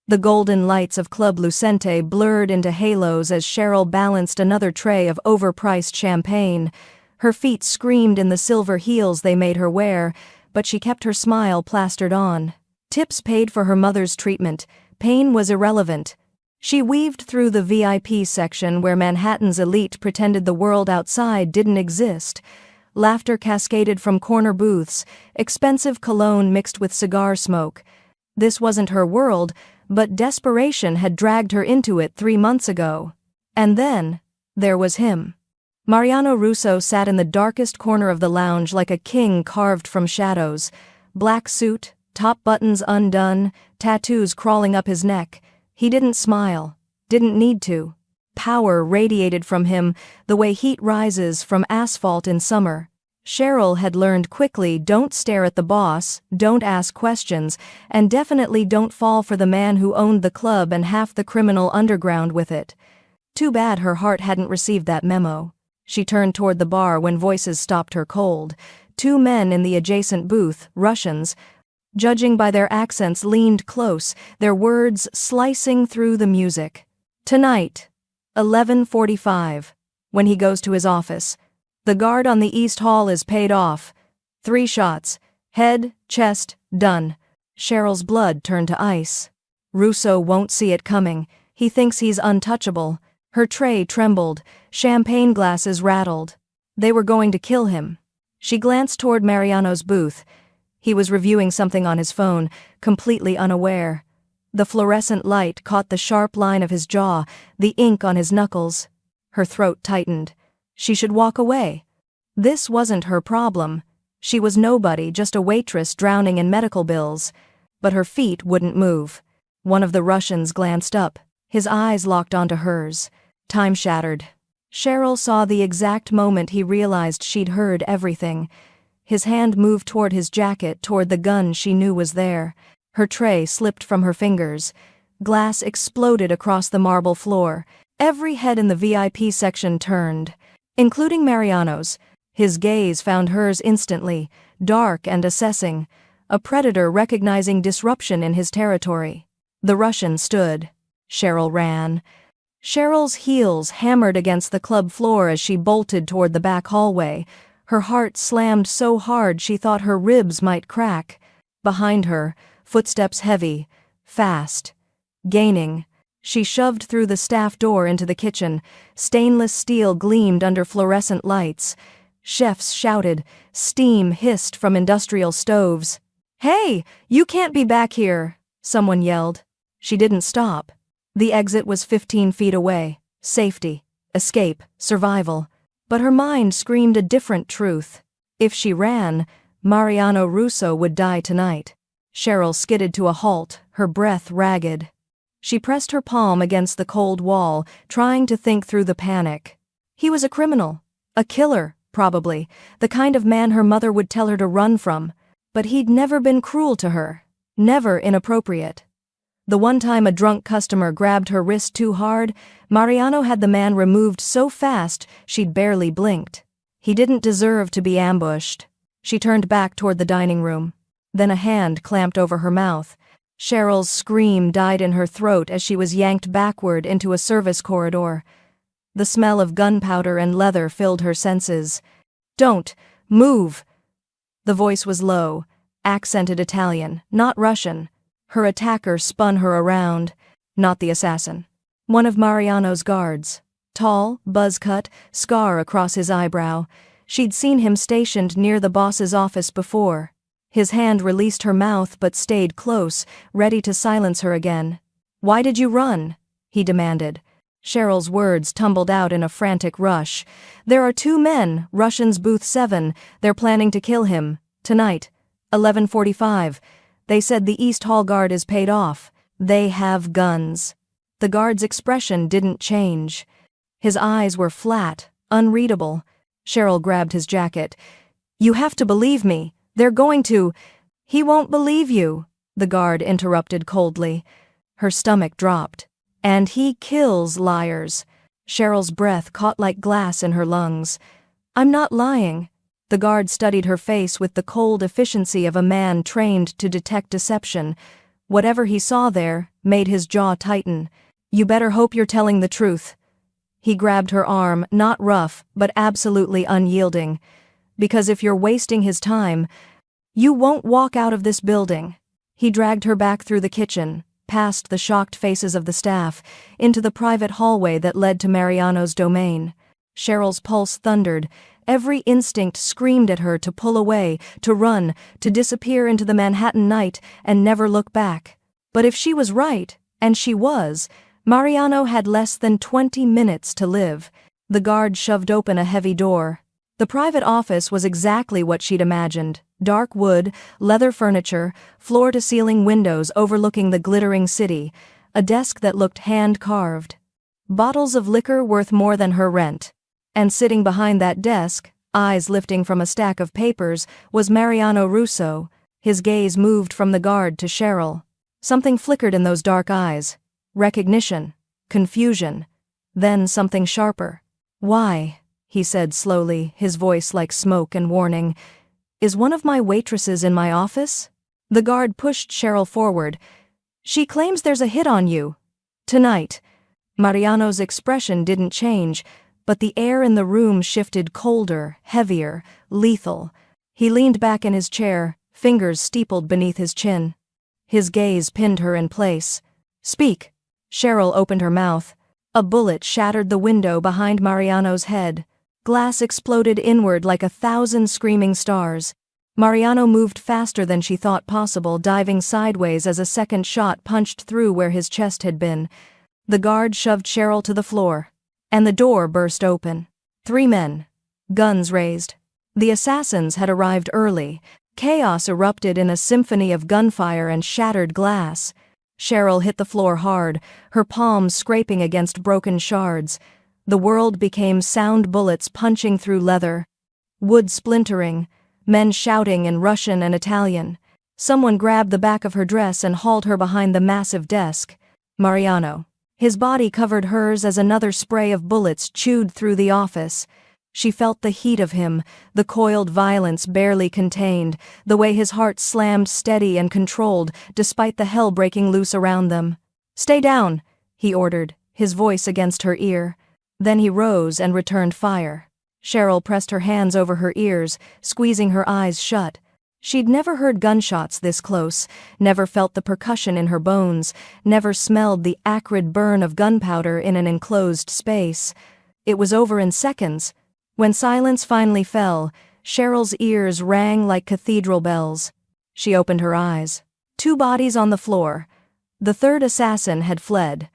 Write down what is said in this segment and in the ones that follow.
The golden lights of Club Lucente blurred into halos as Cheryl balanced another tray of overpriced champagne. Her feet screamed in the silver heels they made her wear, but she kept her smile plastered on. Tips paid for her mother's treatment. Pain was irrelevant. She weaved through the VIP section where Manhattan's elite pretended the world outside didn't exist. Laughter cascaded from corner booths, expensive cologne mixed with cigar smoke. This wasn't her world, but desperation had dragged her into it 3 months ago. And then, there was him. Mariano Russo sat in the darkest corner of the lounge like a king carved from shadows. Black suit, top buttons undone, tattoos crawling up his neck. He didn't smile. Didn't need to. Power radiated from him the way heat rises from asphalt in summer. Cheryl had learned quickly, don't stare at the boss, don't ask questions, and definitely don't fall for the man who owned the club and half the criminal underground with it. Too bad her heart hadn't received that memo. She turned toward the bar when voices stopped her cold. 2 men in the adjacent booth, Russians, judging by their accents, leaned close, their words slicing through the music. Tonight, 11:45, when he goes to his office. The guard on the East Hall is paid off. 3 shots. Head, chest, done. Cheryl's blood turned to ice. Russo won't see it coming. He thinks he's untouchable. Her tray trembled. Champagne glasses rattled. They were going to kill him. She glanced toward Mariano's booth. He was reviewing something on his phone, completely unaware. The fluorescent light caught the sharp line of his jaw, the ink on his knuckles. Her throat tightened. She should walk away. This wasn't her problem. She was nobody, just a waitress drowning in medical bills. But her feet wouldn't move. One of the Russians glanced up. His eyes locked onto hers. Time shattered. Cheryl saw the exact moment he realized she'd heard everything. His hand moved toward his jacket, toward the gun she knew was there. Her tray slipped from her fingers. Glass exploded across the marble floor. Every head in the VIP section turned, including Mariano's. His gaze found hers instantly, dark and assessing, a predator recognizing disruption in his territory. The Russian stood. Cheryl ran. Cheryl's heels hammered against the club floor as she bolted toward the back hallway. Her heart slammed so hard she thought her ribs might crack. Behind her, footsteps heavy, fast, gaining. She shoved through the staff door into the kitchen. Stainless steel gleamed under fluorescent lights. Chefs shouted. Steam hissed from industrial stoves. "Hey, you can't be back here," someone yelled. She didn't stop. The exit was 15 feet away. Safety, escape, survival. But her mind screamed a different truth. If she ran, Mariano Russo would die tonight. Cheryl skidded to a halt, her breath ragged. She pressed her palm against the cold wall, trying to think through the panic. He was a criminal. A killer, probably. The kind of man her mother would tell her to run from. But he'd never been cruel to her. Never inappropriate. The one time a drunk customer grabbed her wrist too hard, Mariano had the man removed so fast she'd barely blinked. He didn't deserve to be ambushed. She turned back toward the dining room. Then a hand clamped over her mouth. Cheryl's scream died in her throat as she was yanked backward into a service corridor. The smell of gunpowder and leather filled her senses. "Don't move!" The voice was low, accented Italian, not Russian. Her attacker spun her around. Not the assassin. One of Mariano's guards. Tall, buzz-cut, scar across his eyebrow. She'd seen him stationed near the boss's office before. His hand released her mouth but stayed close, ready to silence her again. "Why did you run?" he demanded. Cheryl's words tumbled out in a frantic rush. "There are 2 men, Russians booth 7. They're planning to kill him. Tonight. 11:45. They said the East Hall guard is paid off. They have guns." The guard's expression didn't change. His eyes were flat, unreadable. Cheryl grabbed his jacket. "You have to believe me. They're going to—" "He won't believe you," the guard interrupted coldly. Her stomach dropped. "And he kills liars." Cheryl's breath caught like glass in her lungs. "I'm not lying." The guard studied her face with the cold efficiency of a man trained to detect deception. Whatever he saw there made his jaw tighten. "You better hope you're telling the truth." He grabbed her arm, not rough, but absolutely unyielding. "Because if you're wasting his time, you won't walk out of this building." He dragged her back through the kitchen, past the shocked faces of the staff, into the private hallway that led to Mariano's domain. Cheryl's pulse thundered. Every instinct screamed at her to pull away, to run, to disappear into the Manhattan night and never look back. But if she was right, and she was, Mariano had less than 20 minutes to live. The guard shoved open a heavy door. The private office was exactly what she'd imagined. Dark wood, leather furniture, floor-to-ceiling windows overlooking the glittering city, a desk that looked hand-carved. Bottles of liquor worth more than her rent. And sitting behind that desk, eyes lifting from a stack of papers, was Mariano Russo. His gaze moved from the guard to Cheryl. Something flickered in those dark eyes. Recognition. Confusion. Then something sharper. "Why?" he said slowly, his voice like smoke and warning. "Is one of my waitresses in my office?" The guard pushed Cheryl forward. "She claims there's a hit on you. Tonight." Mariano's expression didn't change, but the air in the room shifted colder, heavier, lethal. He leaned back in his chair, fingers steepled beneath his chin. His gaze pinned her in place. "Speak." Cheryl opened her mouth. A bullet shattered the window behind Mariano's head. Glass exploded inward like 1,000 screaming stars. Mariano moved faster than she thought possible, diving sideways as a second shot punched through where his chest had been. The guard shoved Cheryl to the floor. And the door burst open. 3 men. Guns raised. The assassins had arrived early. Chaos erupted in a symphony of gunfire and shattered glass. Cheryl hit the floor hard, her palms scraping against broken shards. The world became sound bullets punching through leather. Wood splintering, men shouting in Russian and Italian. Someone grabbed the back of her dress and hauled her behind the massive desk. Mariano. His body covered hers as another spray of bullets chewed through the office. She felt the heat of him, the coiled violence barely contained, the way his heart slammed steady and controlled despite the hell breaking loose around them. "Stay down," he ordered, his voice against her ear. Then he rose and returned fire. Cheryl pressed her hands over her ears, squeezing her eyes shut. She'd never heard gunshots this close, never felt the percussion in her bones, never smelled the acrid burn of gunpowder in an enclosed space. It was over in seconds. When silence finally fell, Cheryl's ears rang like cathedral bells. She opened her eyes. 2 bodies on the floor. The third assassin had fled.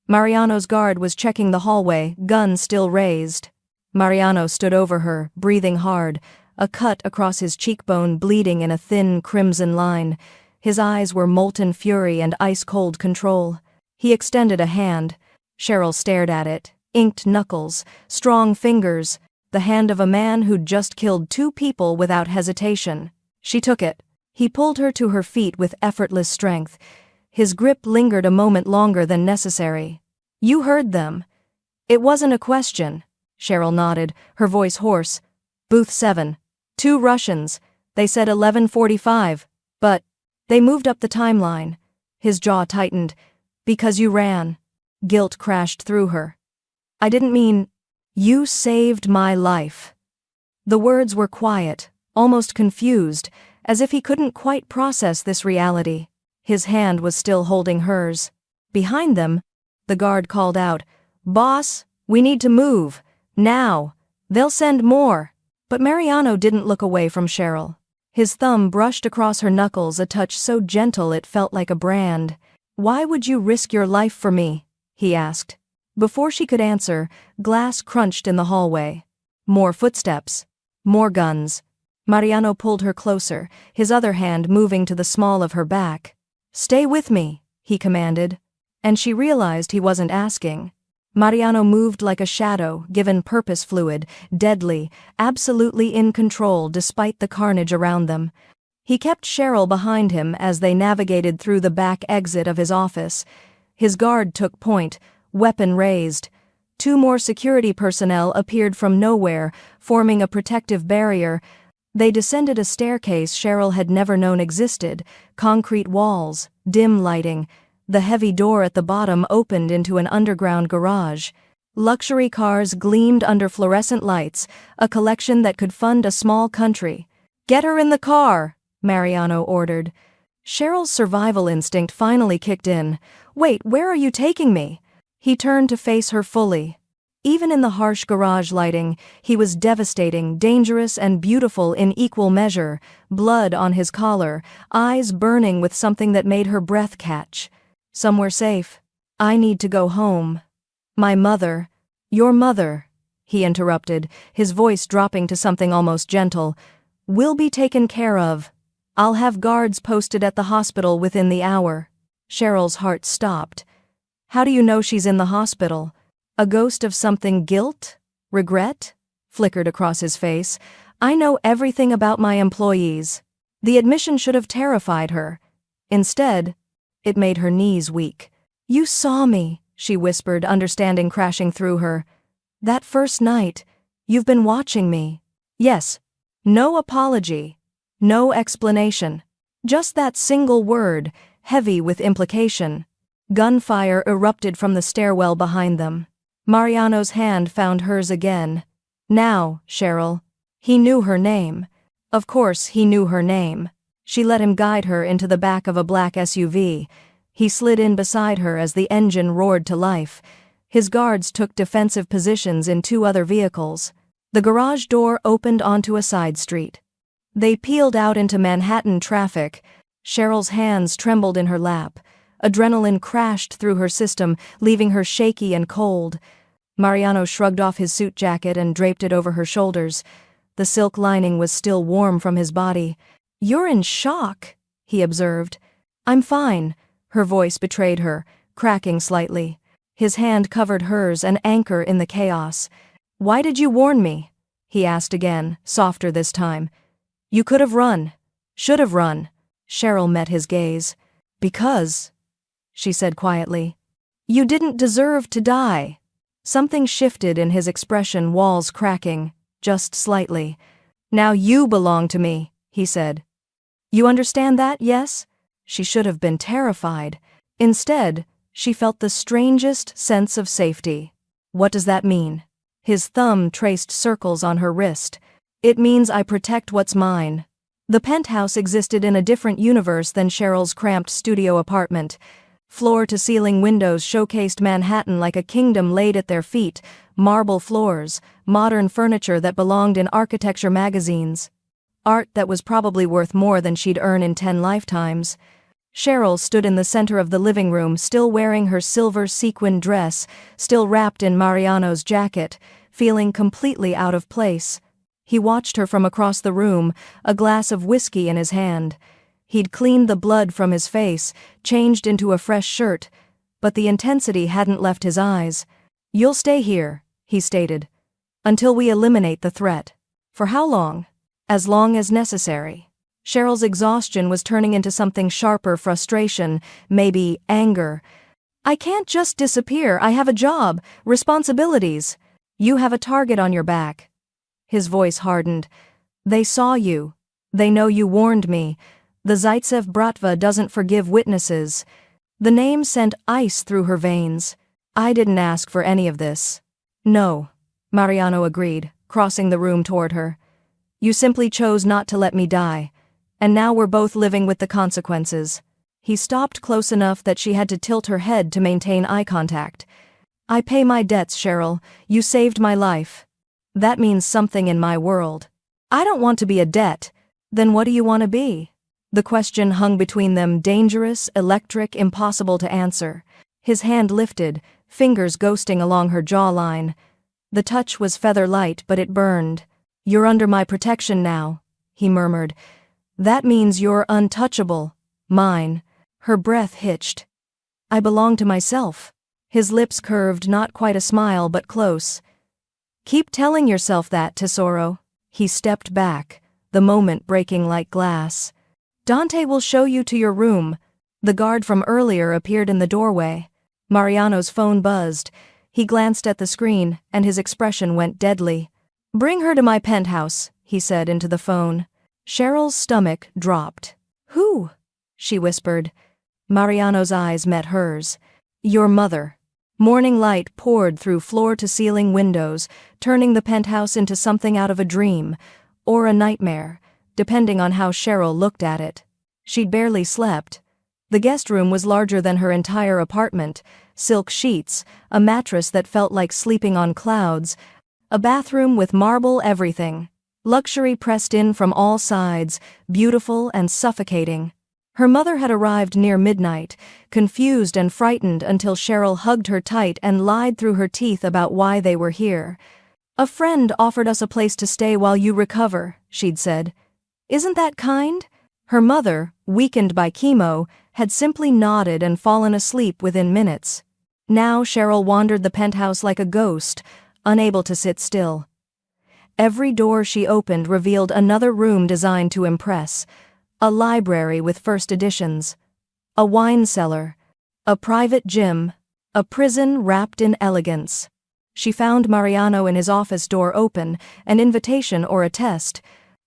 Mariano's guard was checking the hallway, gun still raised. Mariano stood over her, breathing hard, a cut across his cheekbone bleeding in a thin crimson line. His eyes were molten fury and ice-cold control. He extended a hand. Cheryl stared at it. Inked knuckles, strong fingers, the hand of a man who'd just killed 2 people without hesitation. She took it. He pulled her to her feet with effortless strength. His grip lingered a moment longer than necessary. "You heard them." "It wasn't a question." Cheryl nodded, her voice hoarse. "Booth 7. 2 Russians. They said 11:45. But they moved up the timeline." His jaw tightened. "Because you ran." Guilt crashed through her. "I didn't mean, you saved my life." The words were quiet, almost confused, as if he couldn't quite process this reality. His hand was still holding hers. Behind them, the guard called out, "Boss, we need to move. Now. They'll send more." But Mariano didn't look away from Cheryl. His thumb brushed across her knuckles, a touch so gentle it felt like a brand. "Why would you risk your life for me?" he asked. Before she could answer, glass crunched in the hallway. More footsteps. More guns. Mariano pulled her closer, his other hand moving to the small of her back. "Stay with me," he commanded. And she realized he wasn't asking. Mariano moved like a shadow, given purpose fluid, deadly, absolutely in control despite the carnage around them. He kept Cheryl behind him as they navigated through the back exit of his office. His guard took point, weapon raised. 2 more security personnel appeared from nowhere, forming a protective barrier. They descended a staircase Cheryl had never known existed, concrete walls, dim lighting. The heavy door at the bottom opened into an underground garage. Luxury cars gleamed under fluorescent lights, a collection that could fund a small country. "Get her in the car," Mariano ordered. Cheryl's survival instinct finally kicked in. "Wait, where are you taking me?" He turned to face her fully. Even in the harsh garage lighting, he was devastating, dangerous, and beautiful in equal measure, blood on his collar, eyes burning with something that made her breath catch. "Somewhere safe. I need to go home." "My mother." "Your mother," he interrupted, his voice dropping to something almost gentle, "will be taken care of. I'll have guards posted at the hospital within the hour." Cheryl's heart stopped. "How do you know she's in the hospital?" A ghost of something, guilt? Regret? Flickered across his face. "I know everything about my employees." The admission should have terrified her. Instead, it made her knees weak. "You saw me," she whispered, understanding crashing through her. "That first night. You've been watching me." Yes. No apology. No explanation. Just that single word, heavy with implication. Gunfire erupted from the stairwell behind them. Mariano's hand found hers again. "Now, Cheryl." He knew her name. Of course he knew her name. She let him guide her into the back of a black SUV. He slid in beside her as the engine roared to life. His guards took defensive positions in 2 other vehicles. The garage door opened onto a side street. They peeled out into Manhattan traffic. Cheryl's hands trembled in her lap. Adrenaline crashed through her system, leaving her shaky and cold. Mariano shrugged off his suit jacket and draped it over her shoulders. The silk lining was still warm from his body. "You're in shock," he observed. "I'm fine," her voice betrayed her, cracking slightly. His hand covered hers, an anchor in the chaos. "Why did you warn me?" he asked again, softer this time. "You could have run. Should have run." Cheryl met his gaze. "Because," she said quietly, "you didn't deserve to die." Something shifted in his expression, walls cracking, just slightly. "Now you belong to me," he said. "You understand that, yes?" She should have been terrified. Instead, she felt the strangest sense of safety. "What does that mean?" His thumb traced circles on her wrist. "It means I protect what's mine." The penthouse existed in a different universe than Cheryl's cramped studio apartment. Floor-to-ceiling windows showcased Manhattan like a kingdom laid at their feet, marble floors, modern furniture that belonged in architecture magazines. Art that was probably worth more than she'd earn in 10 lifetimes. Cheryl stood in the center of the living room, still wearing her silver sequin dress, still wrapped in Mariano's jacket, feeling completely out of place. He watched her from across the room, a glass of whiskey in his hand. He'd cleaned the blood from his face, changed into a fresh shirt, but the intensity hadn't left his eyes. "You'll stay here," he stated, "until we eliminate the threat." "For how long?" "As long as necessary." Cheryl's exhaustion was turning into something sharper, frustration, maybe anger. "I can't just disappear. I have a job, responsibilities." "You have a target on your back." His voice hardened. "They saw you. They know you warned me. The Zaitsev Bratva doesn't forgive witnesses." The name sent ice through her veins. "I didn't ask for any of this." "No," Mariano agreed, crossing the room toward her. "You simply chose not to let me die. And now we're both living with the consequences." He stopped close enough that she had to tilt her head to maintain eye contact. "I pay my debts, Cheryl. You saved my life. That means something in my world." "I don't want to be a debt." "Then what do you want to be?" The question hung between them, dangerous, electric, impossible to answer. His hand lifted, fingers ghosting along her jawline. The touch was feather-light, but it burned. "You're under my protection now," he murmured. "That means you're untouchable. Mine." Her breath hitched. "I belong to myself." His lips curved, not quite a smile, but close. "Keep telling yourself that, tesoro." He stepped back, the moment breaking like glass. "Dante will show you to your room." The guard from earlier appeared in the doorway. Mariano's phone buzzed. He glanced at the screen, and his expression went deadly. "Bring her to my penthouse," he said into the phone. Cheryl's stomach dropped. Who? She whispered. Mariano's eyes met hers. Your mother. Morning light poured through floor-to-ceiling windows, turning the penthouse into something out of a dream, or a nightmare, depending on how Cheryl looked at it. She'd barely slept. The guest room was larger than her entire apartment, silk sheets, a mattress that felt like sleeping on clouds, a bathroom with marble everything. Luxury pressed in from all sides, beautiful and suffocating. Her mother had arrived near midnight, confused and frightened until Cheryl hugged her tight and lied through her teeth about why they were here. A friend offered us a place to stay while you recover, she'd said. Isn't that kind? Her mother, weakened by chemo, had simply nodded and fallen asleep within minutes. Now Cheryl wandered the penthouse like a ghost, unable to sit still. Every door she opened revealed another room designed to impress. A library with first editions. A wine cellar. A private gym. A prison wrapped in elegance. She found Mariano in his office door open, an invitation or a test.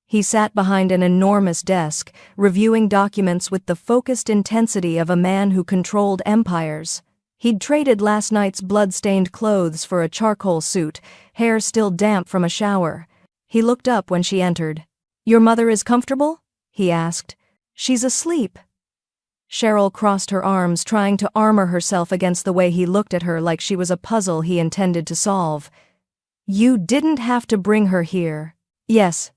He sat behind an enormous desk, reviewing documents with the focused intensity of a man who controlled empires. He'd traded last night's blood-stained clothes for a charcoal suit, hair still damp from a shower. He looked up when she entered. Your mother is comfortable? He asked. She's asleep. Cheryl crossed her arms, trying to armor herself against the way he looked at her like she was a puzzle he intended to solve. You didn't have to bring her here. Yes,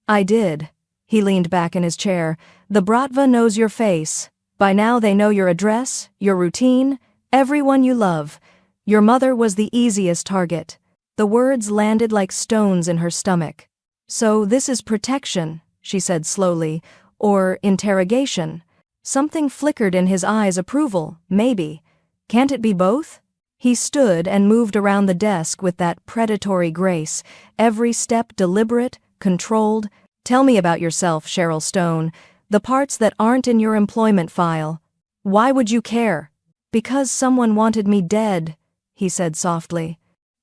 I did. He leaned back in his chair. The Bratva knows your face. By now they know your address, your routine, everyone you love. Your mother was the easiest target. The words landed like stones in her stomach. So this is protection, she said slowly, or interrogation. Something flickered in his eyes, approval, maybe. Can't it be both? He stood and moved around the desk with that predatory grace, every step deliberate, controlled. Tell me about yourself, Cheryl Stone, the parts that aren't in your employment file. Why would you care? Because someone wanted me dead, he said softly.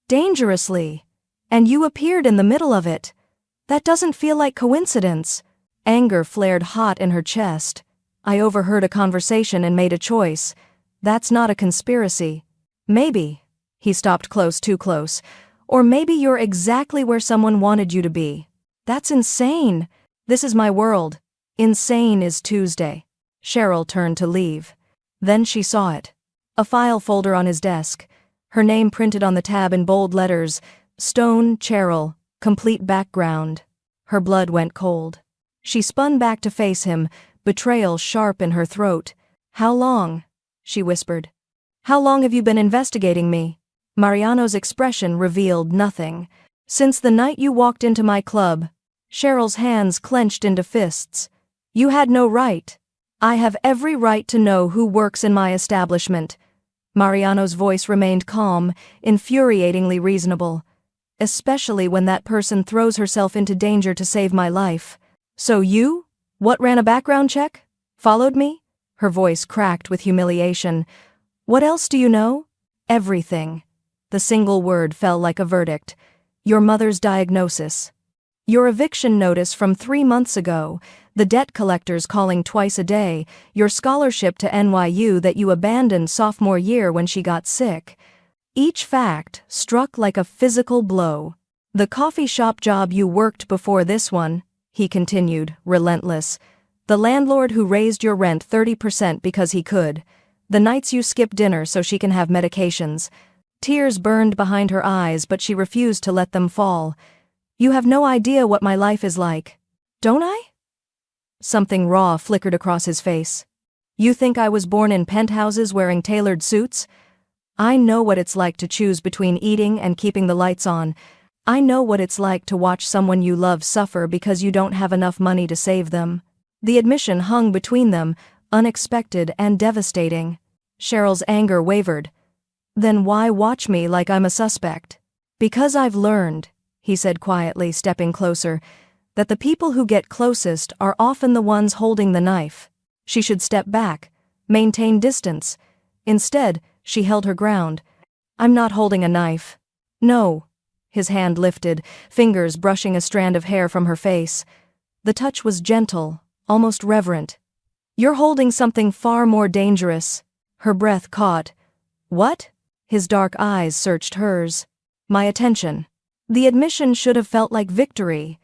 Dangerously. And you appeared in the middle of it. That doesn't feel like coincidence. Anger flared hot in her chest. I overheard a conversation and made a choice. That's not a conspiracy. Maybe. He stopped too close. Or maybe you're exactly where someone wanted you to be. That's insane. This is my world. Insane is Tuesday. Cheryl turned to leave. Then she saw it. A file folder on his desk. Her name printed on the tab in bold letters. Stone, Cheryl, complete background. Her blood went cold. She spun back to face him, betrayal sharp in her throat. How long? She whispered. How long have you been investigating me? Mariano's expression revealed nothing. Since the night you walked into my club. Cheryl's hands clenched into fists. You had no right. I have every right to know who works in my establishment. Mariano's voice remained calm, infuriatingly reasonable. Especially when that person throws herself into danger to save my life. So you? What, ran a background check? Followed me? Her voice cracked with humiliation. What else do you know? Everything. The single word fell like a verdict. Your mother's diagnosis. Your eviction notice from 3 months ago, the debt collectors calling twice a day, your scholarship to NYU that you abandoned sophomore year when she got sick. Each fact struck like a physical blow. The coffee shop job you worked before this one, he continued, relentless. The landlord who raised your rent 30% because he could. The nights you skip dinner so she can have medications. Tears burned behind her eyes, but she refused to let them fall. You have no idea what my life is like. Don't I? Something raw flickered across his face. You think I was born in penthouses wearing tailored suits? I know what it's like to choose between eating and keeping the lights on. I know what it's like to watch someone you love suffer because you don't have enough money to save them. The admission hung between them, unexpected and devastating. Cheryl's anger wavered. Then why watch me like I'm a suspect? Because I've learned, he said quietly, stepping closer, that the people who get closest are often the ones holding the knife. She should step back, maintain distance. Instead, she held her ground. I'm not holding a knife. No. His hand lifted, fingers brushing a strand of hair from her face. The touch was gentle, almost reverent. "You're holding something far more dangerous." Her breath caught. "What?" His dark eyes searched hers. "My attention." The admission should have felt like victory.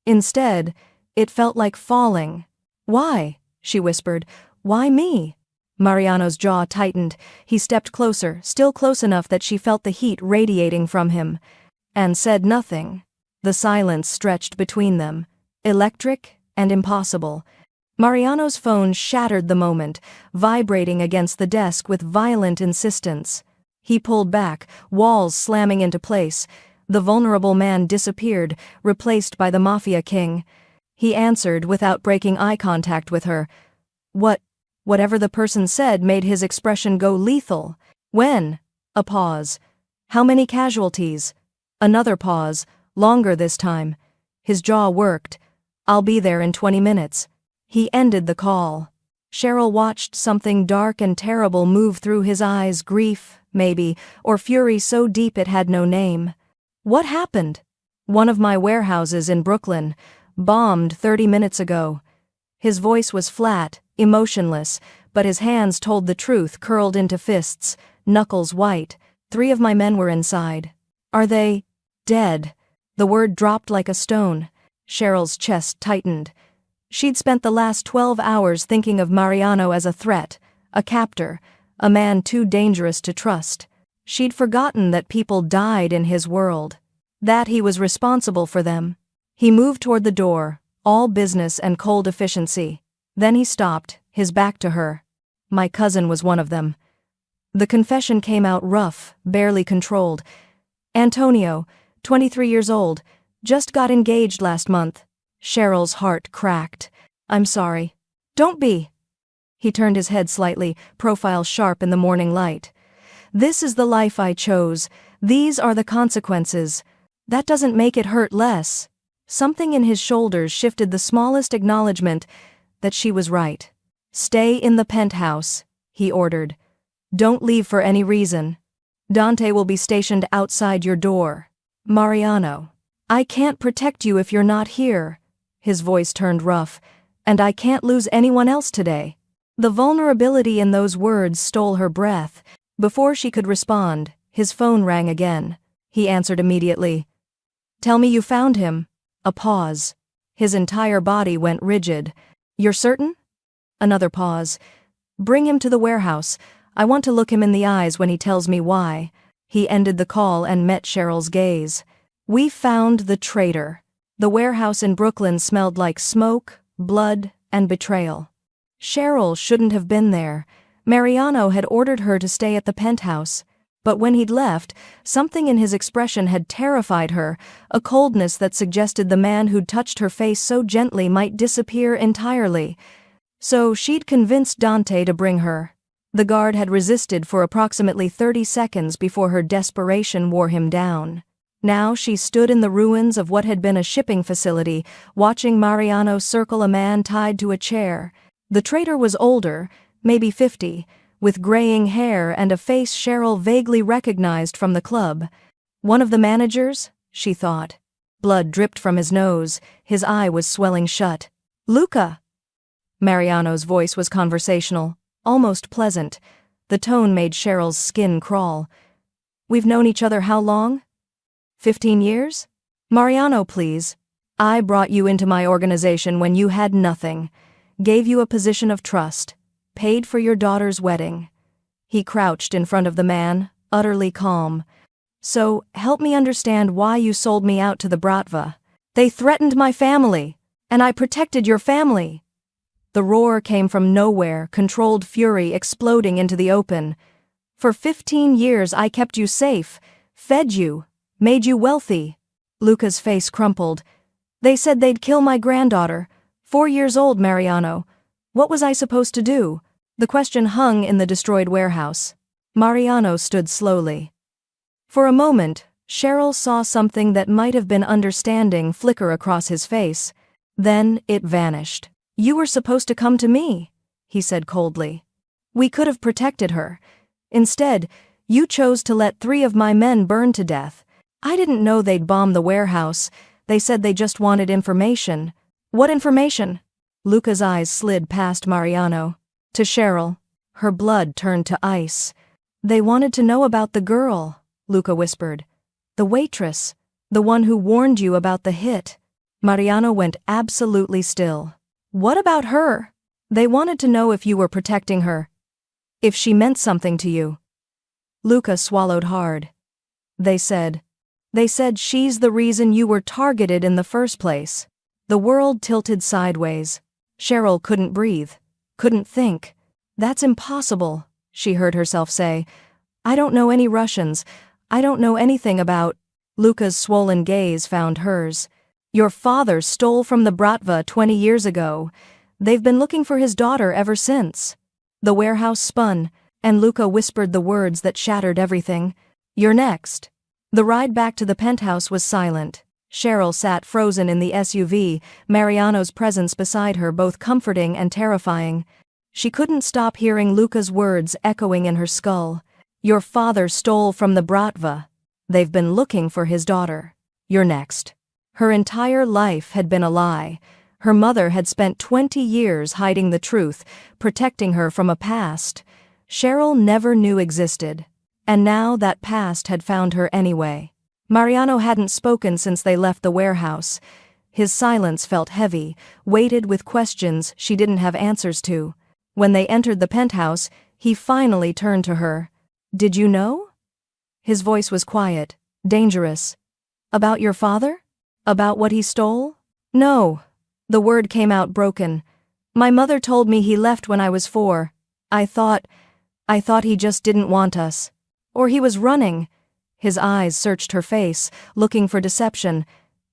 Instead, it felt like falling. "Why?" she whispered. "Why me?" Mariano's jaw tightened. He stepped closer, still close enough that she felt the heat radiating from him, and said nothing. The silence stretched between them, electric and impossible. Mariano's phone shattered the moment, vibrating against the desk with violent insistence. He pulled back, walls slamming into place. The vulnerable man disappeared, replaced by the Mafia king. He answered without breaking eye contact with her. Whatever the person said made his expression go lethal. "When?" A pause. "How many casualties?" Another pause, longer this time. His jaw worked. "I'll be there in 20 minutes. He ended the call. Cheryl watched something dark and terrible move through his eyes, grief, maybe, or fury so deep it had no name. "What happened?" "One of my warehouses in Brooklyn. Bombed 30 minutes ago." His voice was flat, emotionless, but his hands told the truth, curled into fists, knuckles white. 3 of my men were inside. "Are they dead?" The word dropped like a stone. Cheryl's chest tightened. She'd spent the last 12 hours thinking of Mariano as a threat, a captor, a man too dangerous to trust. She'd forgotten that people died in his world, that he was responsible for them. He moved toward the door, all business and cold efficiency. Then he stopped, his back to her. "My cousin was one of them." The confession came out rough, barely controlled. "Antonio, 23 years old, just got engaged last month." Cheryl's heart cracked. "I'm sorry." "Don't be." He turned his head slightly, profile sharp in the morning light. "This is the life I chose. These are the consequences. That doesn't make it hurt less." Something in his shoulders shifted, the smallest acknowledgement that she was right. "Stay in the penthouse," he ordered. "Don't leave for any reason. Dante will be stationed outside your door." "Mariano, I can't protect you if you're not here." His voice turned rough. "And I can't lose anyone else today." The vulnerability in those words stole her breath. Before she could respond, his phone rang again. He answered immediately. "Tell me you found him." A pause. His entire body went rigid. "You're certain?" Another pause. "Bring him to the warehouse. I want to look him in the eyes when he tells me why." He ended the call and met Cheryl's gaze. "We found the traitor." The warehouse in Brooklyn smelled like smoke, blood, and betrayal. Cheryl shouldn't have been there. Mariano had ordered her to stay at the penthouse. But when he'd left, something in his expression had terrified her, a coldness that suggested the man who'd touched her face so gently might disappear entirely. So she'd convinced Dante to bring her. The guard had resisted for approximately 30 seconds before her desperation wore him down. Now she stood in the ruins of what had been a shipping facility, watching Mariano circle a man tied to a chair. The traitor was older, maybe 50, with graying hair and a face Cheryl vaguely recognized from the club. One of the managers, she thought. Blood dripped from his nose, his eye was swelling shut. "Luca!" Mariano's voice was conversational, almost pleasant. The tone made Cheryl's skin crawl. "We've known each other how long?" 15 years? "Mariano, please. I brought you into my organization when you had nothing, gave you a position of trust, paid for your daughter's wedding." He crouched in front of the man, utterly calm. "So, help me understand why you sold me out to the Bratva." "They threatened my family, and I protected your family." The roar came from nowhere, controlled fury exploding into the open. "For 15 years I kept you safe, fed you, made you wealthy." Luca's face crumpled. "They said they'd kill my granddaughter, 4 years old, Mariano. What was I supposed to do?" The question hung in the destroyed warehouse. Mariano stood slowly. For a moment, Cheryl saw something that might have been understanding flicker across his face. Then it vanished. "You were supposed to come to me," he said coldly. "We could have protected her. Instead, you chose to let 3 of my men burn to death. I didn't know they'd bomb the warehouse. They said they just wanted information. What information? Luca's eyes slid past Mariano to Cheryl. Her blood turned to ice. They wanted to know about the girl, Luca whispered. The waitress. The one who warned you about the hit. Mariano went absolutely still. What about her? They wanted to know if you were protecting her. If she meant something to you. Luca swallowed hard. They said she's the reason you were targeted in the first place. The world tilted sideways. Cheryl couldn't breathe, couldn't think. That's impossible, she heard herself say. I don't know any Russians. I don't know anything about. Luca's swollen gaze found hers. Your father stole from the Bratva 20 years ago. They've been looking for his daughter ever since. The warehouse spun, and Luca whispered the words that shattered everything. You're next. The ride back to the penthouse was silent. Cheryl sat frozen in the SUV, Mariano's presence beside her both comforting and terrifying. She couldn't stop hearing Luca's words echoing in her skull. Your father stole from the Bratva. They've been looking for his daughter. You're next. Her entire life had been a lie. Her mother had spent 20 years hiding the truth, protecting her from a past Cheryl never knew existed. And now that past had found her anyway. Mariano hadn't spoken since they left the warehouse. His silence felt heavy, weighted with questions she didn't have answers to. When they entered the penthouse, he finally turned to her. Did you know? His voice was quiet, dangerous. About your father? About what he stole? No. The word came out broken. My mother told me he left when I was 4. I thought he just didn't want us. Or he was running. His eyes searched her face, looking for deception,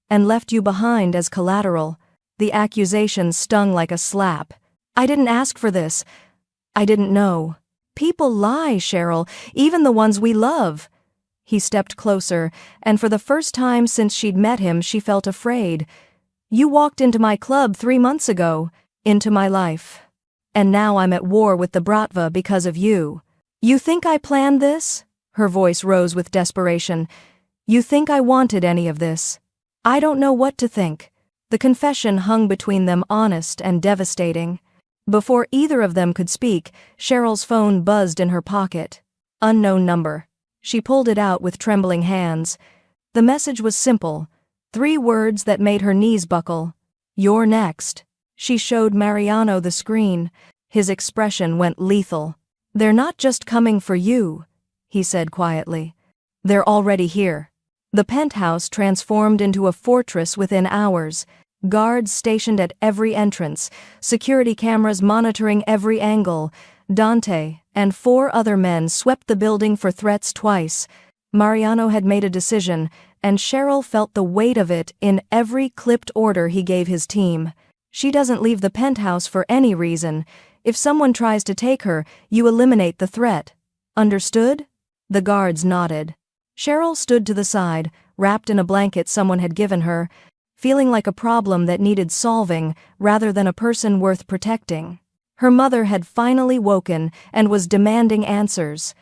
and left you behind as collateral. The accusation stung like a slap. I didn't ask for this. I didn't know. People lie, Cheryl, even the ones we love. He stepped closer, and for the first time since she'd met him, she felt afraid. You walked into my club 3 months ago, into my life. And now I'm at war with the Bratva because of you. You think I planned this? Her voice rose with desperation. You think I wanted any of this? I don't know what to think. The confession hung between them, honest and devastating. Before either of them could speak, Cheryl's phone buzzed in her pocket. Unknown number. She pulled it out with trembling hands. The message was simple. 3 words that made her knees buckle. You're next. She showed Mariano the screen. His expression went lethal. They're not just coming for you, he said quietly. They're already here. The penthouse transformed into a fortress within hours. Guards stationed at every entrance, security cameras monitoring every angle. Dante and 4 other men swept the building for threats twice. Mariano had made a decision, and Cheryl felt the weight of it in every clipped order he gave his team. She doesn't leave the penthouse for any reason. If someone tries to take her, you eliminate the threat. Understood? The guards nodded. Cheryl stood to the side, wrapped in a blanket someone had given her, feeling like a problem that needed solving rather than a person worth protecting. Her mother had finally woken and was demanding answers.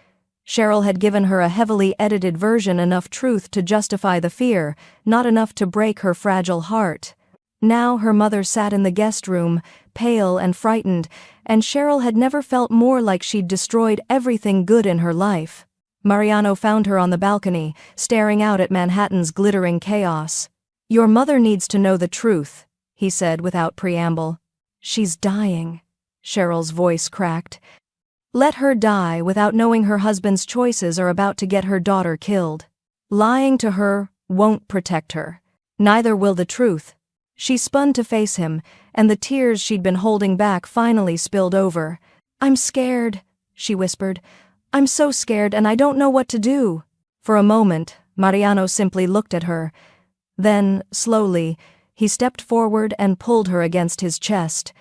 Cheryl had given her a heavily edited version, enough truth to justify the fear, not enough to break her fragile heart. Now her mother sat in the guest room, pale and frightened, and Cheryl had never felt more like she'd destroyed everything good in her life. Mariano found her on the balcony, staring out at Manhattan's glittering chaos. Your mother needs to know the truth, he said without preamble. She's dying. Cheryl's voice cracked. Let her die without knowing her husband's choices are about to get her daughter killed. Lying to her won't protect her. Neither will the truth. She spun to face him, and the tears she'd been holding back finally spilled over. I'm scared, she whispered. I'm so scared and I don't know what to do. For a moment, Mariano simply looked at her. Then, slowly, he stepped forward and pulled her against his chest.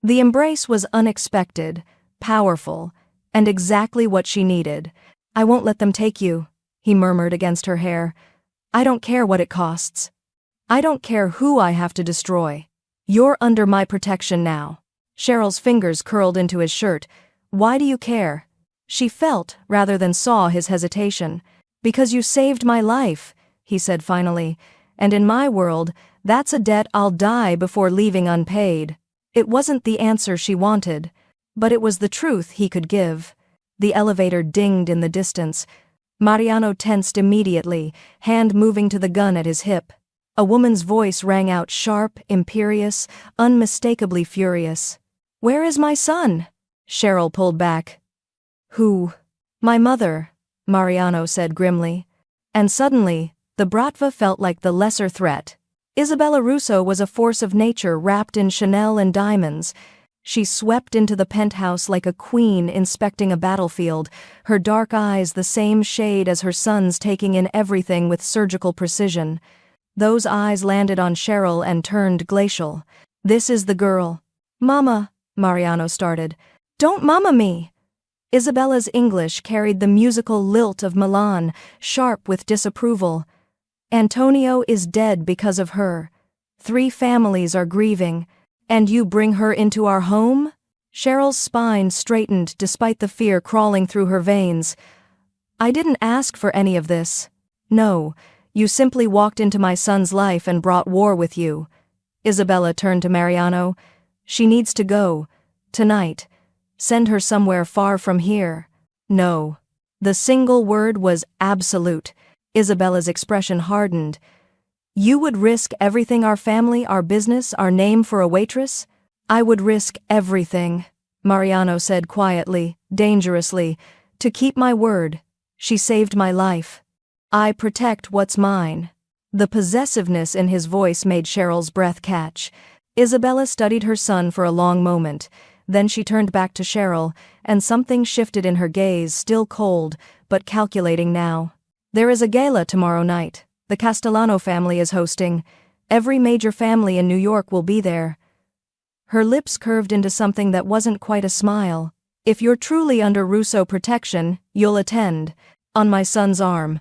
The embrace was unexpected, powerful, and exactly what she needed. I won't let them take you, he murmured against her hair. I don't care what it costs. I don't care who I have to destroy. You're under my protection now. Cheryl's fingers curled into his shirt. Why do you care? She felt, rather than saw, his hesitation. Because you saved my life, he said finally, "and in my world, that's a debt I'll die before leaving unpaid." It wasn't the answer she wanted, but it was the truth he could give. The elevator dinged in the distance. Mariano tensed immediately, hand moving to the gun at his hip. A woman's voice rang out, sharp, imperious, unmistakably furious. "Where is my son?" Cheryl pulled back. "Who?" "My mother," Mariano said grimly. And suddenly, the Bratva felt like the lesser threat. Isabella Russo was a force of nature wrapped in Chanel and diamonds. She swept into the penthouse like a queen inspecting a battlefield, her dark eyes the same shade as her son's, taking in everything with surgical precision. Those eyes landed on Cheryl and turned glacial. "This is the girl." "Mama," Mariano started. "Don't mama me." Isabella's English carried the musical lilt of Milan, sharp with disapproval. "Antonio is dead because of her. 3 families are grieving. And you bring her into our home?" Cheryl's spine straightened despite the fear crawling through her veins. "I didn't ask for any of this." "No, you simply walked into my son's life and brought war with you." Isabella turned to Mariano. "She needs to go. Tonight. Send her somewhere far from here." "No." The single word was absolute. Isabella's expression hardened. "You would risk everything, our family, our business, our name, for a waitress?" "I would risk everything," Mariano said quietly, dangerously, "to keep my word. She saved my life. I protect what's mine." The possessiveness in his voice made Cheryl's breath catch. Isabella studied her son for a long moment. Then she turned back to Cheryl, and something shifted in her gaze, still cold, but calculating now. "There is a gala tomorrow night. The Castellano family is hosting. Every major family in New York will be there." Her lips curved into something that wasn't quite a smile. "If you're truly under Russo protection, you'll attend. On my son's arm.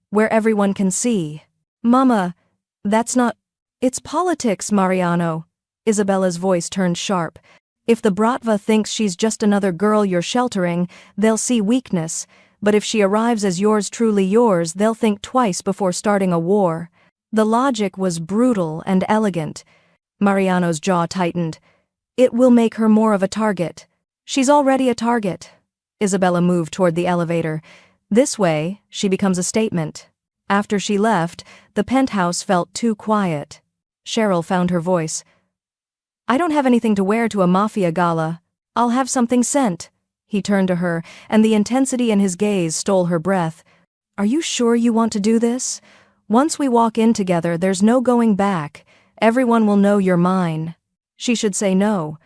Where everyone can see." "Mama, that's not—" "It's politics, Mariano." Isabella's voice turned sharp. "If the Bratva thinks she's just another girl you're sheltering, they'll see weakness. But if she arrives as yours, truly yours, they'll think twice before starting a war." The logic was brutal and elegant. Mariano's jaw tightened. "It will make her more of a target." "She's already a target." Isabella moved toward the elevator. "This way, she becomes a statement." After she left, the penthouse felt too quiet. Cheryl found her voice. "I don't have anything to wear to a Mafia gala. I'll have something sent." He turned to her, and the intensity in his gaze stole her breath. "Are you sure you want to do this? Once we walk in together, there's no going back. Everyone will know you're mine." She should say no.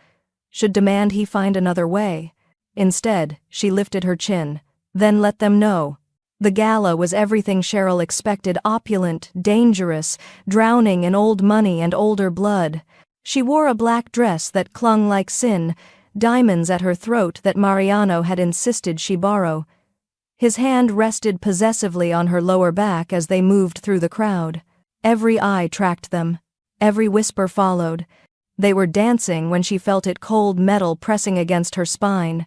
Should demand he find another way. Instead, she lifted her chin. "Then let them know." The gala was everything Cheryl expected: opulent, dangerous, drowning in old money and older blood. She wore a black dress that clung like sin, diamonds at her throat that Mariano had insisted she borrow. His hand rested possessively on her lower back as they moved through the crowd. Every eye tracked them. Every whisper followed. They were dancing when she felt it, cold metal pressing against her spine.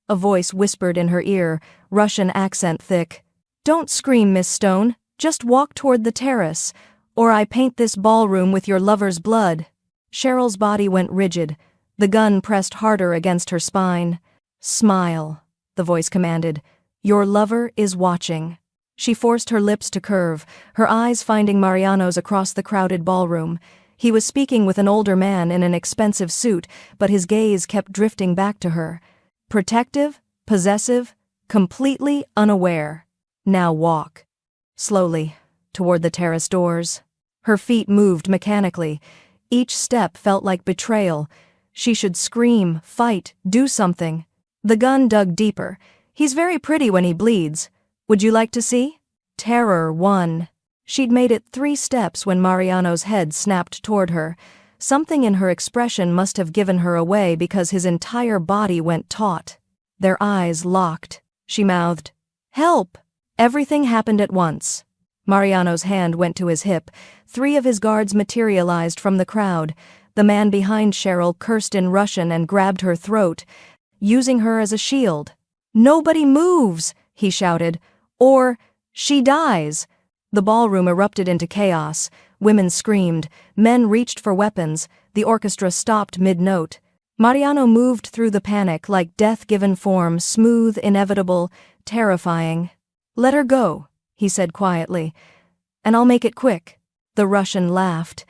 A voice whispered in her ear, Russian accent thick. "Don't scream, Miss Stone. Just walk toward the terrace, or I paint this ballroom with your lover's blood." Cheryl's body went rigid. The gun pressed harder against her spine. "Smile," the voice commanded. "Your lover is watching." She forced her lips to curve, her eyes finding Mariano's across the crowded ballroom. He was speaking with an older man in an expensive suit, but his gaze kept drifting back to her. Protective, possessive, completely unaware. "Now walk." Slowly, toward the terrace doors. Her feet moved mechanically. Each step felt like betrayal. She should scream, fight, do something. The gun dug deeper. "He's very pretty when he bleeds. Would you like to see?" Terror won. She'd made it 3 steps when Mariano's head snapped toward her. Something in her expression must have given her away because his entire body went taut. Their eyes locked. She mouthed, "Help!" Everything happened at once. Mariano's hand went to his hip. 3 of his guards materialized from the crowd. The man behind Cheryl cursed in Russian and grabbed her throat, using her as a shield. "Nobody moves!" he shouted. "Or she dies!" The ballroom erupted into chaos. Women screamed, men reached for weapons, the orchestra stopped mid-note. Mariano moved through the panic like death-given form, smooth, inevitable, terrifying. "Let her go," he said quietly, "and I'll make it quick." The Russian laughed.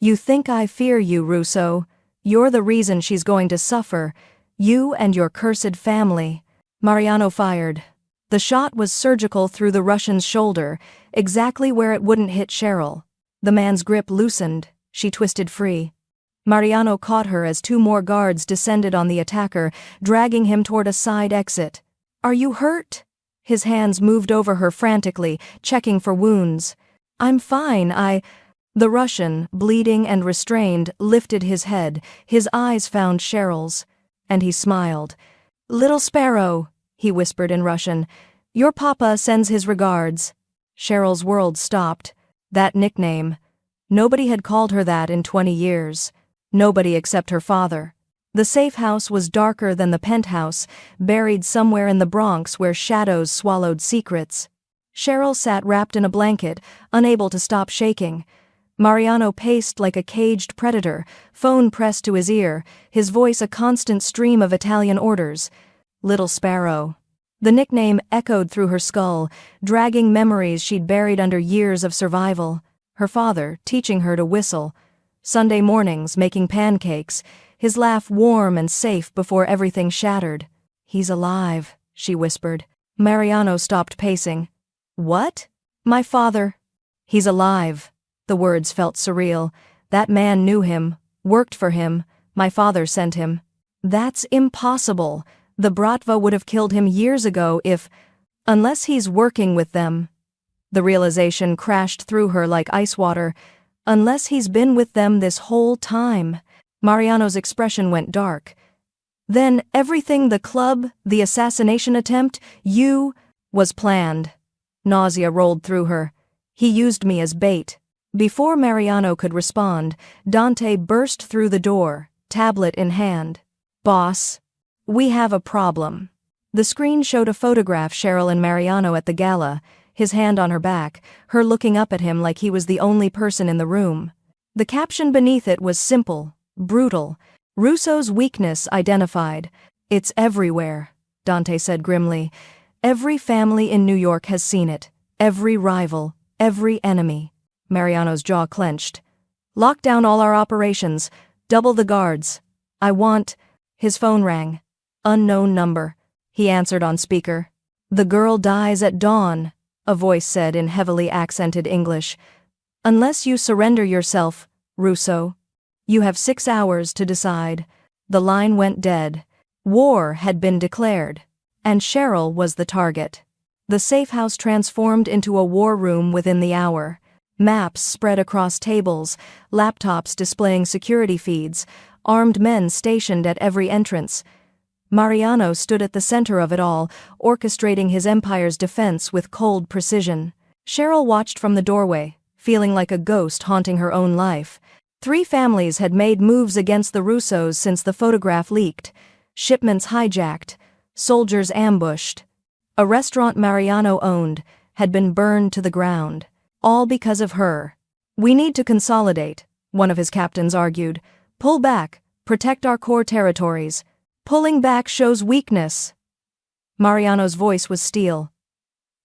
"You think I fear you, Russo? You're the reason she's going to suffer. You and your cursed family." Mariano fired. The shot was surgical through the Russian's shoulder, exactly where it wouldn't hit Cheryl. The man's grip loosened. She twisted free. Mariano caught her as two more guards descended on the attacker, dragging him toward a side exit. "Are you hurt?" His hands moved over her frantically, checking for wounds. "I'm fine, The Russian, bleeding and restrained, lifted his head. His eyes found Cheryl's. And he smiled. "Little Sparrow," he whispered in Russian. "Your papa sends his regards." Cheryl's world stopped. That nickname. Nobody had called her that in 20 years. Nobody except her father. The safe house was darker than the penthouse, buried somewhere in the Bronx where shadows swallowed secrets. Cheryl sat wrapped in a blanket, unable to stop shaking. Mariano paced like a caged predator, phone pressed to his ear, his voice a constant stream of Italian orders. "Little Sparrow." The nickname echoed through her skull, dragging memories she'd buried under years of survival. Her father, teaching her to whistle. Sunday mornings, making pancakes, his laugh warm and safe before everything shattered. "He's alive," she whispered. Mariano stopped pacing. "What?" "My father." "He's alive." The words felt surreal. That man knew him, worked for him. My father sent him. "That's impossible. The Bratva would have killed him years ago unless he's working with them." The realization crashed through her like ice water. Unless he's been with them this whole time. Mariano's expression went dark. "Then everything, the club, the assassination attempt, was planned." Nausea rolled through her. "He used me as bait." Before Mariano could respond, Dante burst through the door, tablet in hand. "Boss, we have a problem." The screen showed a photograph Cheryl and Mariano at the gala, his hand on her back, her looking up at him like he was the only person in the room. The caption beneath it was simple, brutal. "Russo's weakness identified. It's everywhere," Dante said grimly. "Every family in New York has seen it. Every rival, every enemy." Mariano's jaw clenched. "Lock down all our operations. Double the guards. His phone rang. Unknown number. He answered on speaker. "The girl dies at dawn," a voice said in heavily accented English. "Unless you surrender yourself, Russo. You have 6 hours to decide." The line went dead. War had been declared. And Cheryl was the target. The safe house transformed into a war room within the hour. Maps spread across tables, laptops displaying security feeds, armed men stationed at every entrance. Mariano stood at the center of it all, orchestrating his empire's defense with cold precision. Cheryl watched from the doorway, feeling like a ghost haunting her own life. 3 families had made moves against the Russos since the photograph leaked. Shipments hijacked, soldiers ambushed. A restaurant Mariano owned had been burned to the ground. All because of her. "We need to consolidate," one of his captains argued. "Pull back, protect our core territories. Pulling back shows weakness." Mariano's voice was steel.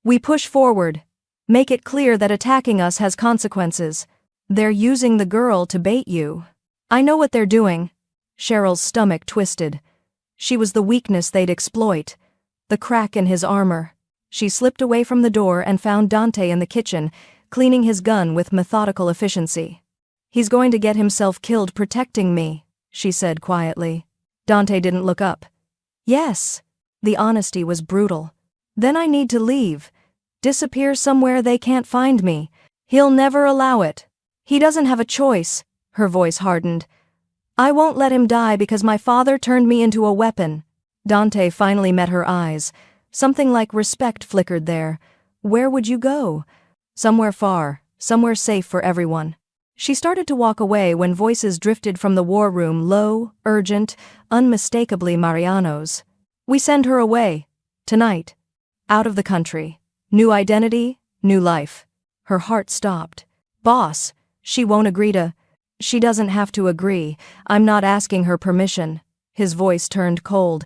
"We push forward. Make it clear that attacking us has consequences. They're using the girl to bait you." "I know what they're doing." Cheryl's stomach twisted. She was the weakness they'd exploit. The crack in his armor. She slipped away from the door and found Dante in the kitchen, cleaning his gun with methodical efficiency. "He's going to get himself killed protecting me," she said quietly. Dante didn't look up. "Yes." The honesty was brutal. "Then I need to leave. Disappear somewhere they can't find me. He'll never allow it. He doesn't have a choice." Her voice hardened. "I won't let him die because my father turned me into a weapon." Dante finally met her eyes. Something like respect flickered there. "Where would you go?" "Somewhere far, somewhere safe for everyone." She started to walk away when voices drifted from the war room, low, urgent, unmistakably Mariano's. "We send her away. Tonight. Out of the country. New identity, new life." Her heart stopped. Boss, she won't agree to. She doesn't have to agree. I'm not asking her permission. His voice turned cold.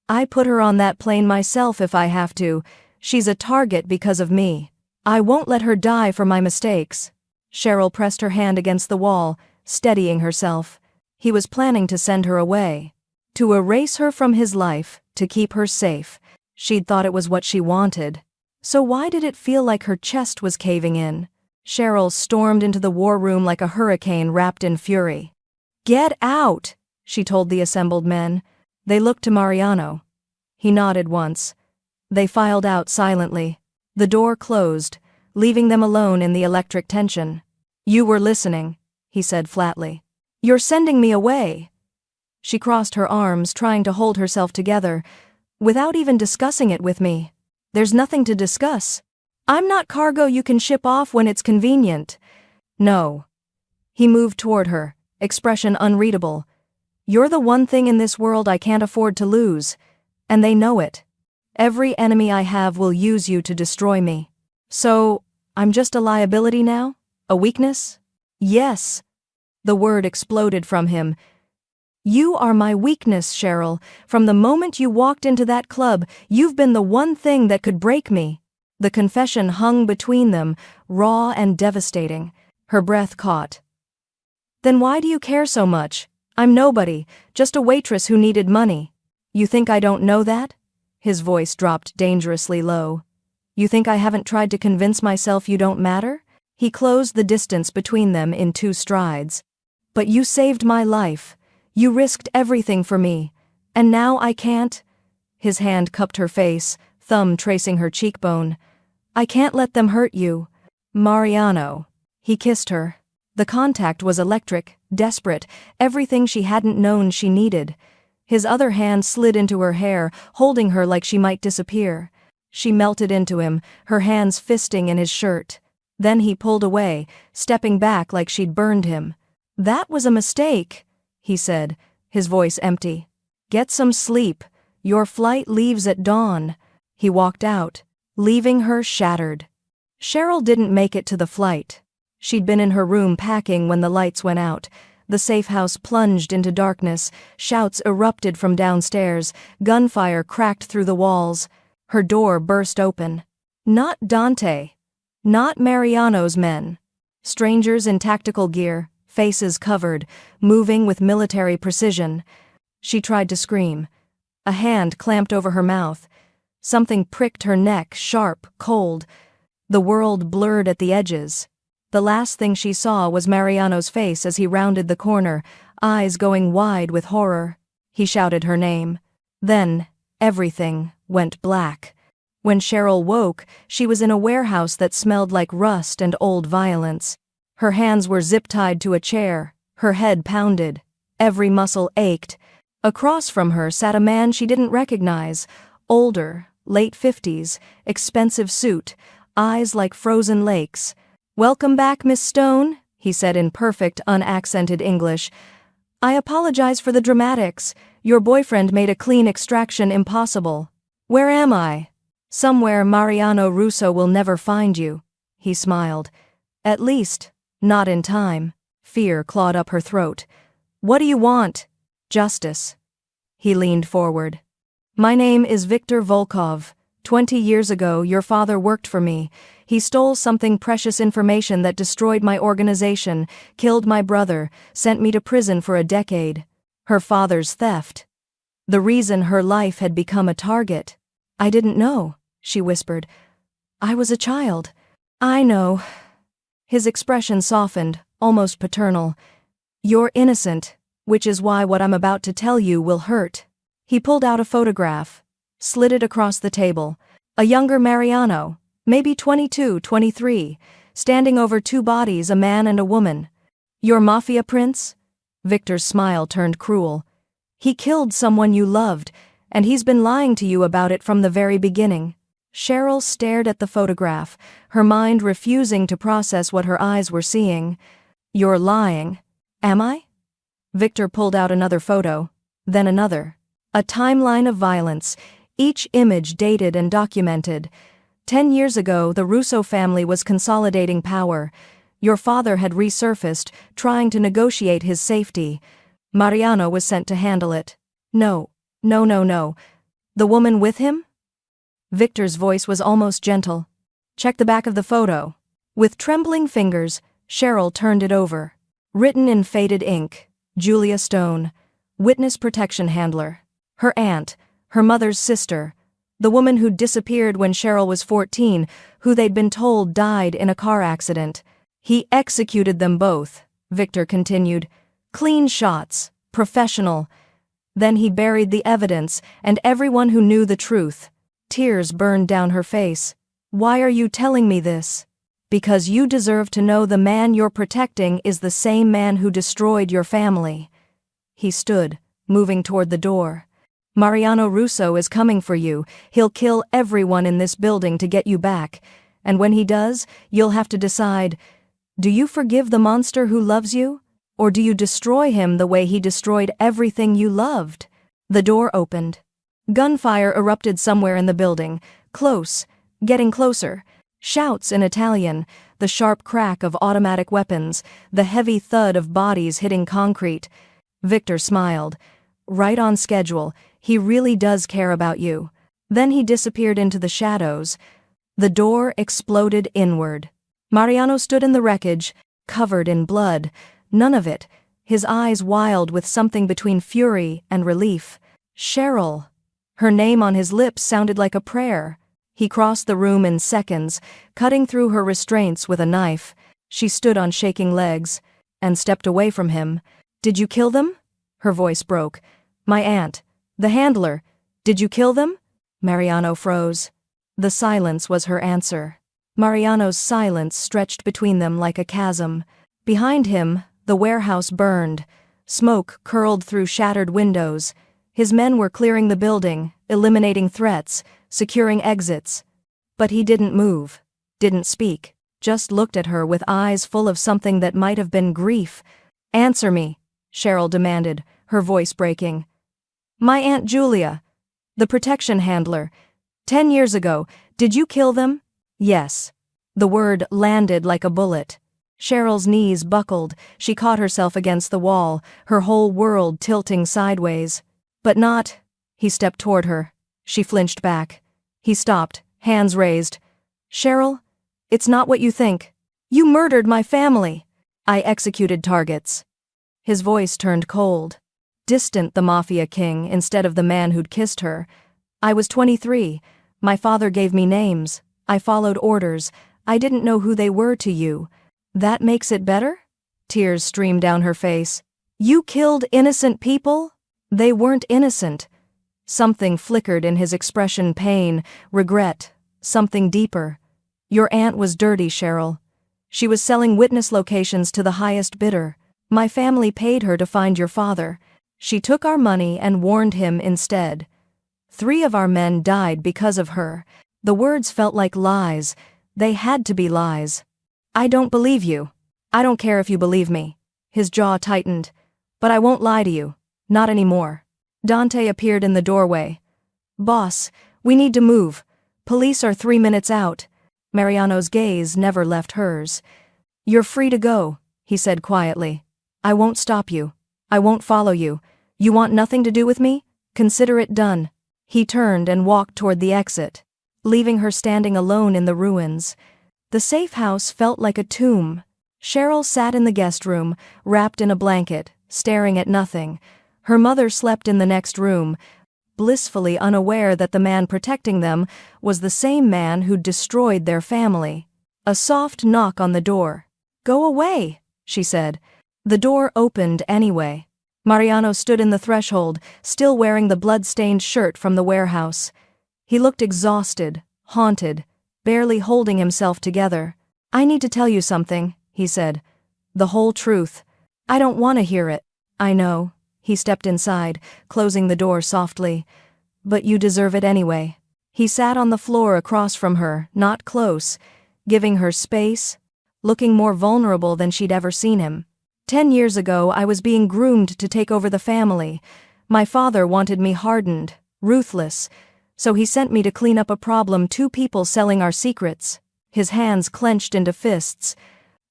I put her on that plane myself if I have to. She's a target because of me. I won't let her die for my mistakes. Cheryl pressed her hand against the wall, steadying herself. He was planning to send her away. To erase her from his life, to keep her safe. She'd thought it was what she wanted. So why did it feel like her chest was caving in? Cheryl stormed into the war room like a hurricane wrapped in fury. Get out, she told the assembled men. They looked to Mariano. He nodded once. They filed out silently. The door closed, leaving them alone in the electric tension. You were listening, he said flatly. You're sending me away. She crossed her arms, trying to hold herself together, without even discussing it with me. There's nothing to discuss. I'm not cargo you can ship off when it's convenient. No. He moved toward her, expression unreadable. You're the one thing in this world I can't afford to lose. And they know it. Every enemy I have will use you to destroy me. So, I'm just a liability now? A weakness? Yes. The word exploded from him. You are my weakness, Cheryl. From the moment you walked into that club, you've been the one thing that could break me. The confession hung between them, raw and devastating. Her breath caught. Then why do you care so much? I'm nobody, just a waitress who needed money. You think I don't know that? His voice dropped dangerously low. You think I haven't tried to convince myself you don't matter? He closed the distance between them in 2 strides. But you saved my life. You risked everything for me. And now I can't. His hand cupped her face, thumb tracing her cheekbone. I can't let them hurt you. Mariano. He kissed her. The contact was electric, desperate, everything she hadn't known she needed. His other hand slid into her hair, holding her like she might disappear. She melted into him, her hands fisting in his shirt. Then he pulled away, stepping back like she'd burned him. That was a mistake, he said, his voice empty. Get some sleep. Your flight leaves at dawn. He walked out, leaving her shattered. Cheryl didn't make it to the flight. She'd been in her room packing when the lights went out. The safe house plunged into darkness, shouts erupted from downstairs, gunfire cracked through the walls. Her door burst open. Not Dante. Not Mariano's men. Strangers in tactical gear, faces covered, moving with military precision. She tried to scream. A hand clamped over her mouth. Something pricked her neck, sharp, cold. The world blurred at the edges. The last thing she saw was Mariano's face as he rounded the corner, eyes going wide with horror. He shouted her name. Then, everything went black. When Cheryl woke, she was in a warehouse that smelled like rust and old violence. Her hands were zip-tied to a chair, her head pounded. Every muscle ached. Across from her sat a man she didn't recognize, older, late 50s, expensive suit, eyes like frozen lakes. Welcome back, Miss Stone, he said in perfect, unaccented English. I apologize for the dramatics. Your boyfriend made a clean extraction impossible. Where am I? Somewhere Mariano Russo will never find you. He smiled. At least, not in time. Fear clawed up her throat. What do you want? Justice. He leaned forward. My name is Viktor Volkov. 20 years ago, your father worked for me. He stole something precious information that destroyed my organization, killed my brother, sent me to prison for a decade. Her father's theft. The reason her life had become a target. I didn't know, she whispered. I was a child. I know. His expression softened, almost paternal. You're innocent, which is why what I'm about to tell you will hurt. He pulled out a photograph, slid it across the table. A younger Mariano, maybe 22, 23, standing over 2 bodies, a man and a woman. Your Mafia prince? Victor's smile turned cruel. He killed someone you loved, and he's been lying to you about it from the very beginning. Cheryl stared at the photograph, her mind refusing to process what her eyes were seeing. You're lying. Am I? Victor pulled out another photo, then another. A timeline of violence, each image dated and documented. 10 years ago, the Russo family was consolidating power. Your father had resurfaced, trying to negotiate his safety. Mariano was sent to handle it. No. No. The woman with him? Victor's voice was almost gentle. Check the back of the photo. With trembling fingers, Cheryl turned it over. Written in faded ink, Julia Stone, witness protection handler. Her aunt, her mother's sister, the woman who'd disappeared when Cheryl was 14, who they'd been told died in a car accident. He executed them both, Victor continued. Clean shots, professional. Then he buried the evidence and everyone who knew the truth. Tears burned down her face. Why are you telling me this? Because you deserve to know the man you're protecting is the same man who destroyed your family. He stood, moving toward the door. Mariano Russo is coming for you. He'll kill everyone in this building to get you back. And when he does, you'll have to decide, do you forgive the monster who loves you? Or do you destroy him the way he destroyed everything you loved? The door opened. Gunfire erupted somewhere in the building, close, getting closer. Shouts in Italian, the sharp crack of automatic weapons, the heavy thud of bodies hitting concrete. Victor smiled. Right on schedule, he really does care about you. Then he disappeared into the shadows. The door exploded inward. Mariano stood in the wreckage, covered in blood. None of it, his eyes wild with something between fury and relief. Cheryl. Her name on his lips sounded like a prayer. He crossed the room in seconds, cutting through her restraints with a knife. She stood on shaking legs, and stepped away from him. Did you kill them? Her voice broke. My aunt. The handler. Did you kill them? Mariano froze. The silence was her answer. Mariano's silence stretched between them like a chasm. Behind him, the warehouse burned. Smoke curled through shattered windows. His men were clearing the building, eliminating threats, securing exits. But he didn't move, didn't speak, just looked at her with eyes full of something that might have been grief. Answer me, Cheryl demanded, her voice breaking. My Aunt Julia, the protection handler. 10 years ago, did you kill them? Yes. The word landed like a bullet. Cheryl's knees buckled, she caught herself against the wall, her whole world tilting sideways. But not. He stepped toward her. She flinched back. He stopped, hands raised. Cheryl, it's not what you think. You murdered my family. I executed targets. His voice turned cold. Distant, the Mafia king, instead of the man who'd kissed her. I was 23. My father gave me names. I followed orders. I didn't know who they were to you. That makes it better? Tears streamed down her face. You killed innocent people? They weren't innocent. Something flickered in his expression, pain, regret, something deeper. Your aunt was dirty, Cheryl. She was selling witness locations to the highest bidder. My family paid her to find your father. She took our money and warned him instead. 3 of our men died because of her. The words felt like lies. They had to be lies. I don't believe you. I don't care if you believe me. His jaw tightened. But I won't lie to you. Not anymore. Dante appeared in the doorway. Boss, we need to move. Police are 3 minutes out. Mariano's gaze never left hers. You're free to go, he said quietly. I won't stop you. I won't follow you. You want nothing to do with me? Consider it done. He turned and walked toward the exit, leaving her standing alone in the ruins. The safe house felt like a tomb. Cheryl sat in the guest room, wrapped in a blanket, staring at nothing. Her mother slept in the next room, blissfully unaware that the man protecting them was the same man who'd destroyed their family. A soft knock on the door. Go away, she said. The door opened anyway. Mariano stood in the threshold, still wearing the blood-stained shirt from the warehouse. He looked exhausted, haunted, barely holding himself together. I need to tell you something, he said. The whole truth. I don't want to hear it. I know. He stepped inside, closing the door softly. But you deserve it anyway. He sat on the floor across from her, not close, giving her space, looking more vulnerable than she'd ever seen him. 10 years ago, I was being groomed to take over the family. My father wanted me hardened, ruthless, So he sent me to clean up a problem, 2 people selling our secrets. His hands clenched into fists.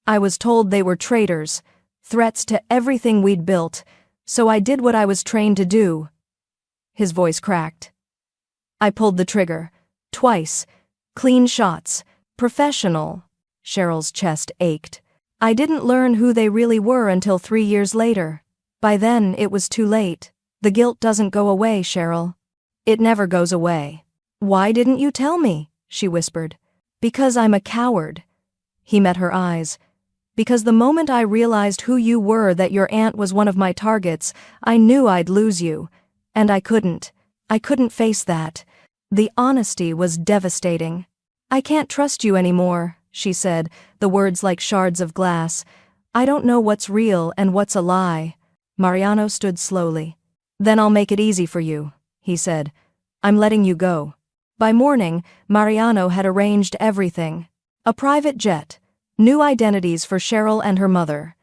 I was told they were traitors, threats to everything we'd built, so I did what I was trained to do. His voice cracked. I pulled the trigger. Twice. Clean shots. Professional. Cheryl's chest ached. I didn't learn who they really were until 3 years later. By then, it was too late. The guilt doesn't go away, Cheryl. It never goes away. Why didn't you tell me? She whispered. Because I'm a coward. He met her eyes. Because the moment I realized who you were, that your aunt was one of my targets, I knew I'd lose you. And I couldn't. I couldn't face that. The honesty was devastating. I can't trust you anymore, she said, the words like shards of glass. I don't know what's real and what's a lie. Mariano stood slowly. Then I'll make it easy for you, he said. I'm letting you go. By morning, Mariano had arranged everything. A private jet, new identities for Cheryl and her mother,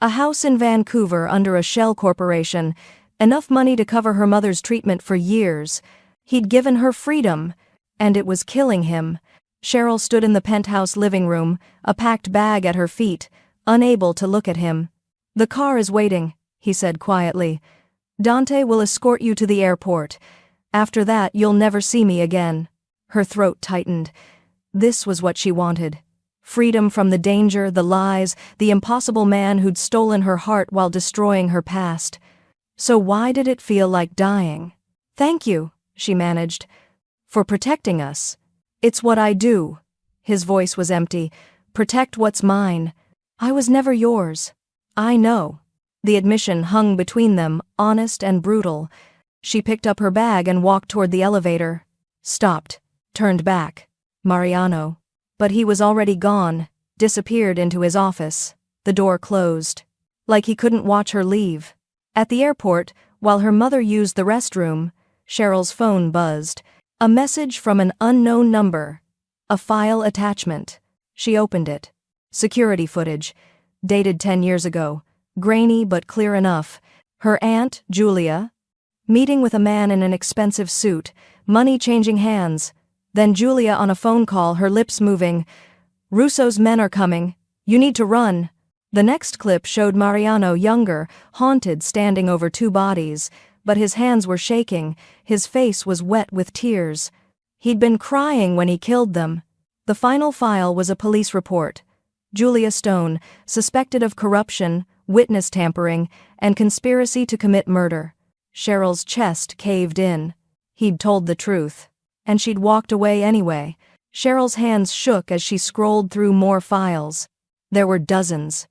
a house in Vancouver under a shell corporation, enough money to cover her mother's treatment for years. He'd given her freedom, and it was killing him. Cheryl stood in the penthouse living room, a packed bag at her feet, unable to look at him. The car is waiting, he said quietly. Dante will escort you to the airport. After that, you'll never see me again. Her throat tightened. This was what she wanted. Freedom from the danger, the lies, the impossible man who'd stolen her heart while destroying her past. So why did it feel like dying? Thank you, she managed, for protecting us. It's what I do. His voice was empty. Protect what's mine. I was never yours. I know. The admission hung between them, honest and brutal. She picked up her bag and walked toward the elevator. Stopped. Turned back. Mariano. But he was already gone, disappeared into his office. The door closed. Like he couldn't watch her leave. At the airport, while her mother used the restroom, Cheryl's phone buzzed. A message from an unknown number. A file attachment. She opened it. Security footage. Dated 10 years ago. Grainy but clear enough. Her aunt, Julia, meeting with a man in an expensive suit, money changing hands. Then Julia on a phone call, her lips moving. Russo's men are coming. You need to run. The next clip showed Mariano younger, haunted, standing over 2 bodies, but his hands were shaking, his face was wet with tears. He'd been crying when he killed them. The final file was a police report. Julia Stone, suspected of corruption, witness tampering, and conspiracy to commit murder. Cheryl's chest caved in. He'd told the truth. And she'd walked away anyway. Cheryl's hands shook as she scrolled through more files. There were dozens.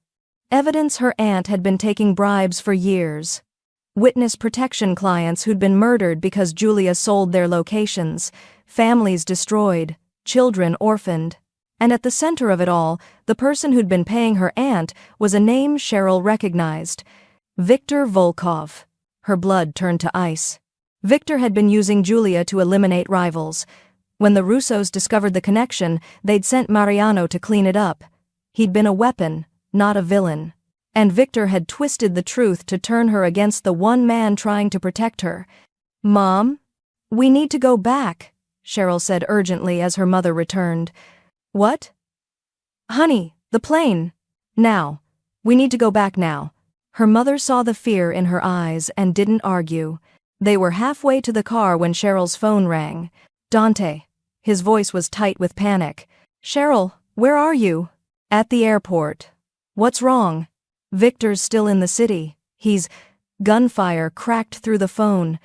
Evidence her aunt had been taking bribes for years. Witness protection clients who'd been murdered because Julia sold their locations. Families destroyed. Children orphaned. And at the center of it all, the person who'd been paying her aunt was a name Cheryl recognized. Victor Volkov. Her blood turned to ice. Victor had been using Julia to eliminate rivals. When the Russos discovered the connection, they'd sent Mariano to clean it up. He'd been a weapon, not a villain. And Victor had twisted the truth to turn her against the one man trying to protect her. Mom? We need to go back, Cheryl said urgently as her mother returned. What? Honey, the plane. Now. We need to go back now. Her mother saw the fear in her eyes and didn't argue. They were halfway to the car when Cheryl's phone rang. Dante. His voice was tight with panic. Cheryl, where are you? At the airport. What's wrong? Victor's still in the city. He's... Gunfire cracked through the phone.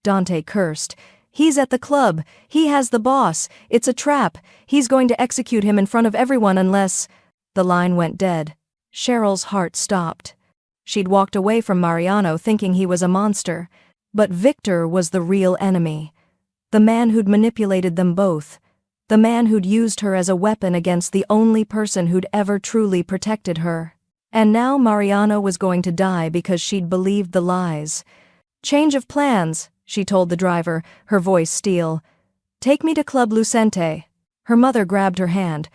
Dante cursed. He's at the club. He has the boss. It's a trap. He's going to execute him in front of everyone unless... The line went dead. Cheryl's heart stopped. She'd walked away from Mariano thinking he was a monster. But Victor was the real enemy. The man who'd manipulated them both. The man who'd used her as a weapon against the only person who'd ever truly protected her. And now Mariano was going to die because she'd believed the lies. Change of plans, she told the driver, her voice steel. Take me to Club Lucente. Her mother grabbed her hand.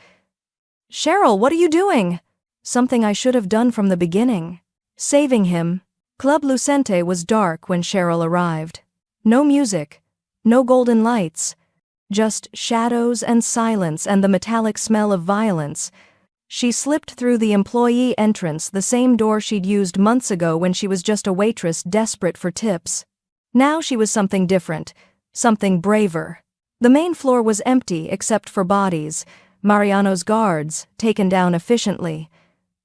Cheryl, what are you doing? Something I should have done from the beginning. Saving him. Club Lucente was dark when Cheryl arrived. No music. No golden lights. Just shadows and silence and the metallic smell of violence. She slipped through the employee entrance, the same door she'd used months ago when she was just a waitress desperate for tips. Now she was something different, something braver. The main floor was empty except for bodies, Mariano's guards, taken down efficiently.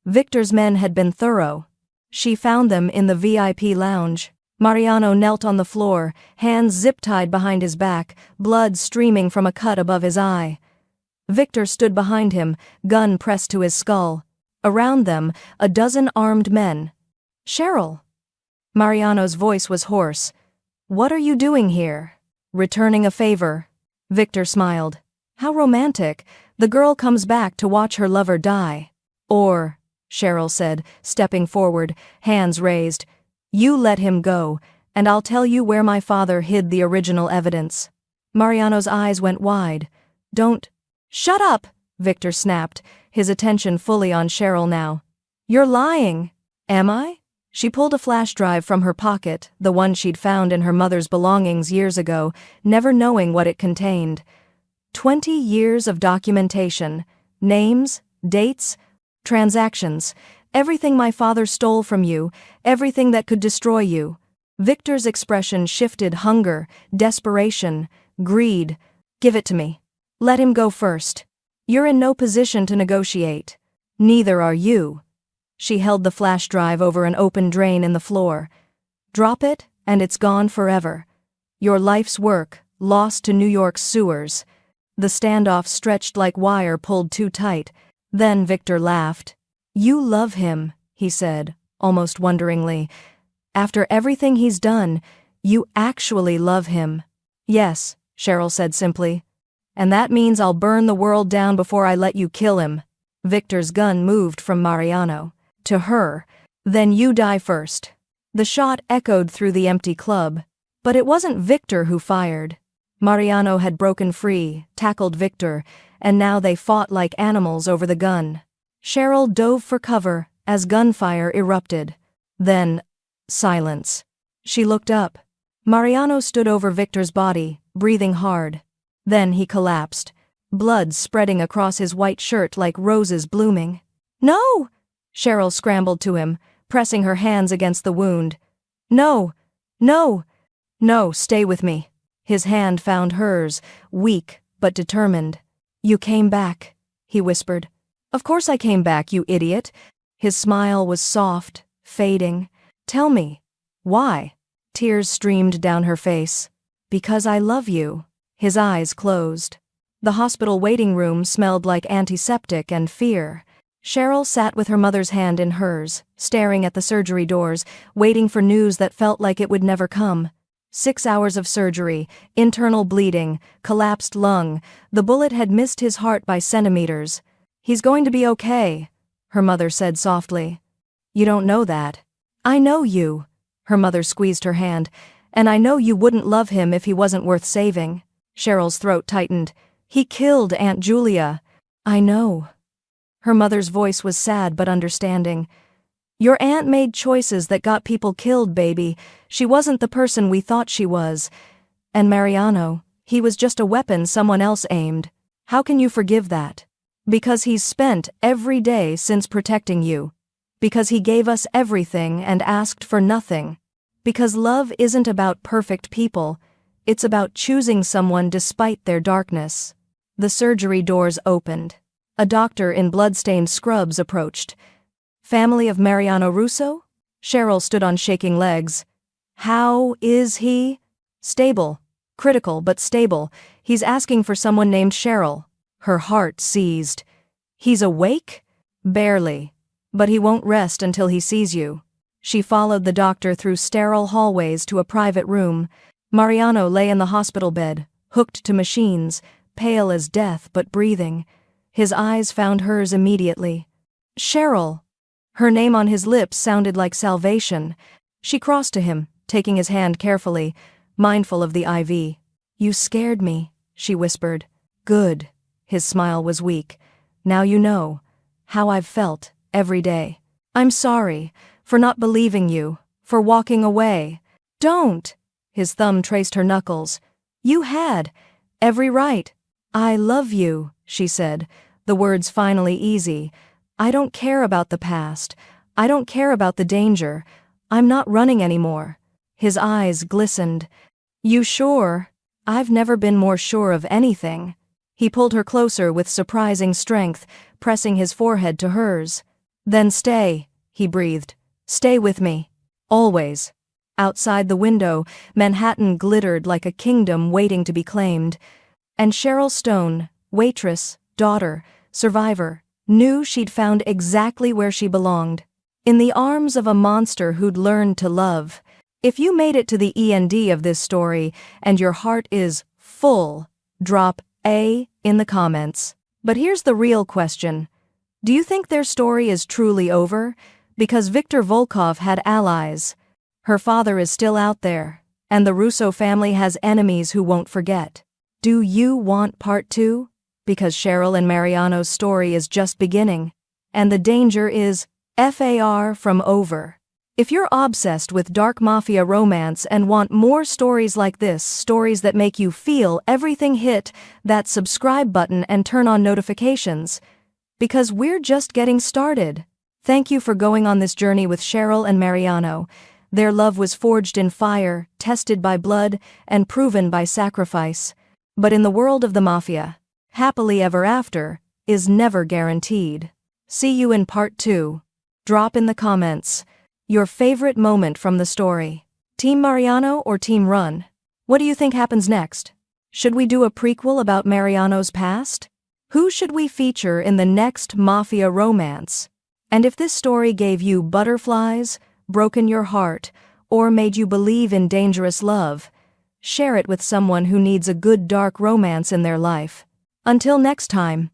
Victor's men had been thorough. She found them in the VIP lounge. Mariano knelt on the floor, hands zip-tied behind his back, blood streaming from a cut above his eye. Victor stood behind him, gun pressed to his skull. Around them, a dozen armed men. "Cheryl." Mariano's voice was hoarse. "What are you doing here?" "Returning a favor." Victor smiled. "How romantic. The girl comes back to watch her lover die." "Or," Cheryl said, stepping forward, hands raised, "you let him go, and I'll tell you where my father hid the original evidence." Mariano's eyes went wide. "Don't—" "Shut up!" Victor snapped, his attention fully on Cheryl now. "You're lying." "Am I?" She pulled a flash drive from her pocket, the one she'd found in her mother's belongings years ago, never knowing what it contained. 20 years of documentation. Names, dates, transactions. Everything my father stole from you, everything that could destroy you. Victor's expression shifted: hunger, desperation, greed. "Give it to me. Let him go first. You're in no position to negotiate. Neither are you." She held the flash drive over an open drain in the floor. "Drop it, and it's gone forever. Your life's work, lost to New York's sewers." The standoff stretched like wire pulled too tight. Then Victor laughed. "You love him," he said, almost wonderingly. "After everything he's done, you actually love him." "Yes," Cheryl said simply. "And that means I'll burn the world down before I let you kill him." Victor's gun moved from Mariano to her. "Then you die first." The shot echoed through the empty club. But it wasn't Victor who fired. Mariano had broken free, tackled Victor, and now they fought like animals over the gun. Cheryl dove for cover as gunfire erupted. Then, silence. She looked up. Mariano stood over Victor's body, breathing hard. Then he collapsed, blood spreading across his white shirt like roses blooming. "No!" Cheryl scrambled to him, pressing her hands against the wound. "No! No! No, stay with me." His hand found hers, weak but determined. "You came back," he whispered. "Of course I came back, you idiot." His smile was soft, fading. "Tell me, why?" Tears streamed down her face. "Because I love you." His eyes closed. The hospital waiting room smelled like antiseptic and fear. Cheryl sat with her mother's hand in hers, staring at the surgery doors, waiting for news that felt like it would never come. 6 hours of surgery, internal bleeding, collapsed lung. The bullet had missed his heart by centimeters. "He's going to be okay," her mother said softly. "You don't know that." "I know you." Her mother squeezed her hand. "And I know you wouldn't love him if he wasn't worth saving." Cheryl's throat tightened. "He killed Aunt Julia." "I know." Her mother's voice was sad but understanding. "Your aunt made choices that got people killed, baby. She wasn't the person we thought she was. And Mariano, he was just a weapon someone else aimed. How can you forgive that? Because he's spent every day since protecting you. Because he gave us everything and asked for nothing. Because love isn't about perfect people. It's about choosing someone despite their darkness." The surgery doors opened. A doctor in blood-stained scrubs approached. "Family of Mariano Russo?" Cheryl stood on shaking legs. "How is he?" "Stable. Critical, but stable. He's asking for someone named Cheryl." Her heart seized. "He's awake?" "Barely. But he won't rest until he sees you." She followed the doctor through sterile hallways to a private room. Mariano lay in the hospital bed, hooked to machines, pale as death but breathing. His eyes found hers immediately. "Cheryl!" Her name on his lips sounded like salvation. She crossed to him, taking his hand carefully, mindful of the IV. "You scared me," she whispered. "Good." His smile was weak. "Now you know how I've felt every day. I'm sorry for not believing you, for walking away." "Don't!" His thumb traced her knuckles. You had every right. I love you, she said, the words finally easy. I don't care about the past. I don't care about the danger. I'm not running anymore. His eyes glistened. You sure? I've never been more sure of anything. He pulled her closer with surprising strength, pressing his forehead to hers. Then stay, he breathed. Stay with me. Always. Outside the window, Manhattan glittered like a kingdom waiting to be claimed. And Cheryl Stone, waitress, daughter, survivor, knew she'd found exactly where she belonged. In the arms of a monster who'd learned to love. If you made it to the end of this story and your heart is full, drop A in the comments. But here's the real question. Do you think their story is truly over? Because Victor Volkov had allies. Her father is still out there, and the Russo family has enemies who won't forget. Do you want part 2? Because Cheryl and Mariano's story is just beginning, and the danger is far from over. If you're obsessed with dark mafia romance and want more stories like this, stories that make you feel everything, hit that subscribe button and turn on notifications. Because we're just getting started. Thank you for going on this journey with Cheryl and Mariano. Their love was forged in fire, tested by blood, and proven by sacrifice. But in the world of the mafia, happily ever after is never guaranteed. See you in part 2. Drop in the comments your favorite moment from the story. Team Mariano or Team Run? What do you think happens next? Should we do a prequel about Mariano's past? Who should we feature in the next mafia romance? And if this story gave you butterflies, broken your heart, or made you believe in dangerous love, share it with someone who needs a good dark romance in their life. Until next time.